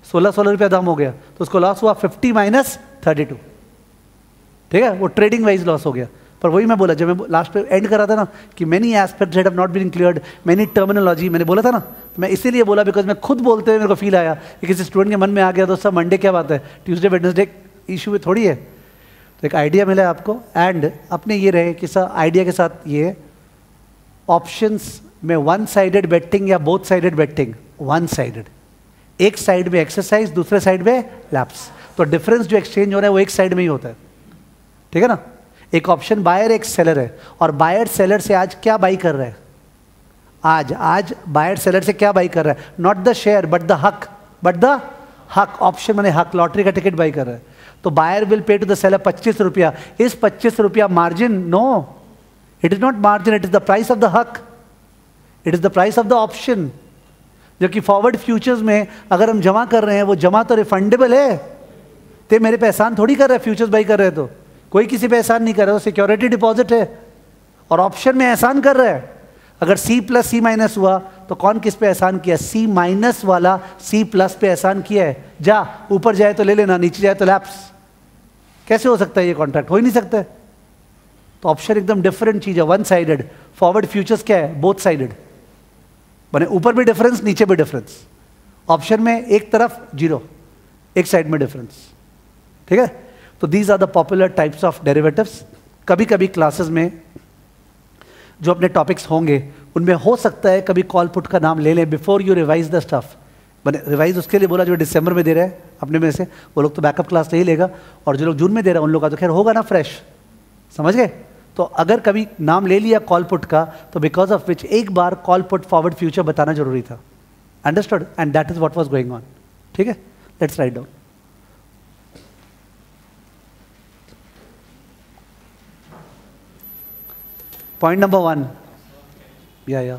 16 रुपया दाम हो गया, तो उसको लॉस हुआ 50 माइनस 32, ठीक है, वो ट्रेडिंग वाइज लॉस हो गया। पर वही मैं बोला, जब मैं लास्ट पे एंड कर रहा था ना कि many aspects have not been cleared, many terminology, मैंने बोला था ना, मैं इसीलिए बोला बिकॉज मैं खुद बोलते हुए मेरे को फील आया कि किसी स्टूडेंट के मन में आ गया तो सब मंडे क्या बात है, ट्यूसडे वेडनेसडे इशू थोड़ी है। तो एक आइडिया मिला आपको, एंड अपने ये रहे कि सर आइडिया के साथ ये ऑप्शंस में वन साइडेड बेटिंग या both sided betting, one sided, एक साइड में एक्सरसाइज, दूसरे साइड में लैप्स, तो डिफरेंस जो एक्सचेंज हो रहा है वो एक साइड में ही होता है, ठीक है ना। एक ऑप्शन बायर एक सेलर है, और बायर सेलर से आज क्या बाई कर रहा है? आज बायर सेलर से क्या बाई कर रहा है? Not the share but the हक, ऑप्शन माने हक, लॉटरी का टिकट बाई कर रहा है। तो buyer will pay to the seller 25 रुपया, इस 25 रुपया margin? No, it is not margin, it is the price of the हक, it is the price of the option. जबकि फॉरवर्ड फ्यूचर्स में अगर हम जमा कर रहे हैं, वो जमा तो रिफंडेबल है, ते मेरे पे एहसान थोड़ी कर रहे हैं, फ्यूचर्स बाई कर रहे हैं तो कोई किसी पे एहसान नहीं कर रहा है, सिक्योरिटी डिपॉजिट है, और ऑप्शन में एहसान कर रहा है। अगर C प्लस C माइनस हुआ तो कौन किस पे एहसान किया? C माइनस वाला C प्लस पे एहसान किया है, जा ऊपर जाए तो ले लेना, नीचे जाए तो लैप्स। कैसे हो सकता है ये कॉन्ट्रैक्ट? हो ही नहीं सकता है। तो ऑप्शन एकदम डिफरेंट चीज है, वन साइडेड। फॉरवर्ड फ्यूचर्स क्या है? बोथ साइडेड, बने ऊपर भी डिफरेंस नीचे भी डिफरेंस। ऑप्शन में एक तरफ जीरो, एक साइड में डिफरेंस, ठीक है। तो these are the popular types of derivatives. कभी कभी क्लासेस में जो अपने टॉपिक्स होंगे उनमें हो सकता है कभी कॉल पुट का नाम ले लें before you revise the stuff. मैंने रिवाइज उसके लिए बोला जो दिसंबर में दे रहे हैं अपने में से, वो लोग तो बैकअप क्लास नहीं लेगा, और जो लोग जून में दे रहे हैं उन लोग का तो खैर होगा ना फ्रेश, समझ गए। तो अगर कभी नाम ले लिया कॉल पुट का, तो बिकॉज ऑफ विच एक बार कॉल पुट फॉरवर्ड फ्यूचर बताना जरूरी था। Understood? And that is what was going on, ठीक है। Let's write down. Point number 1. Yeah.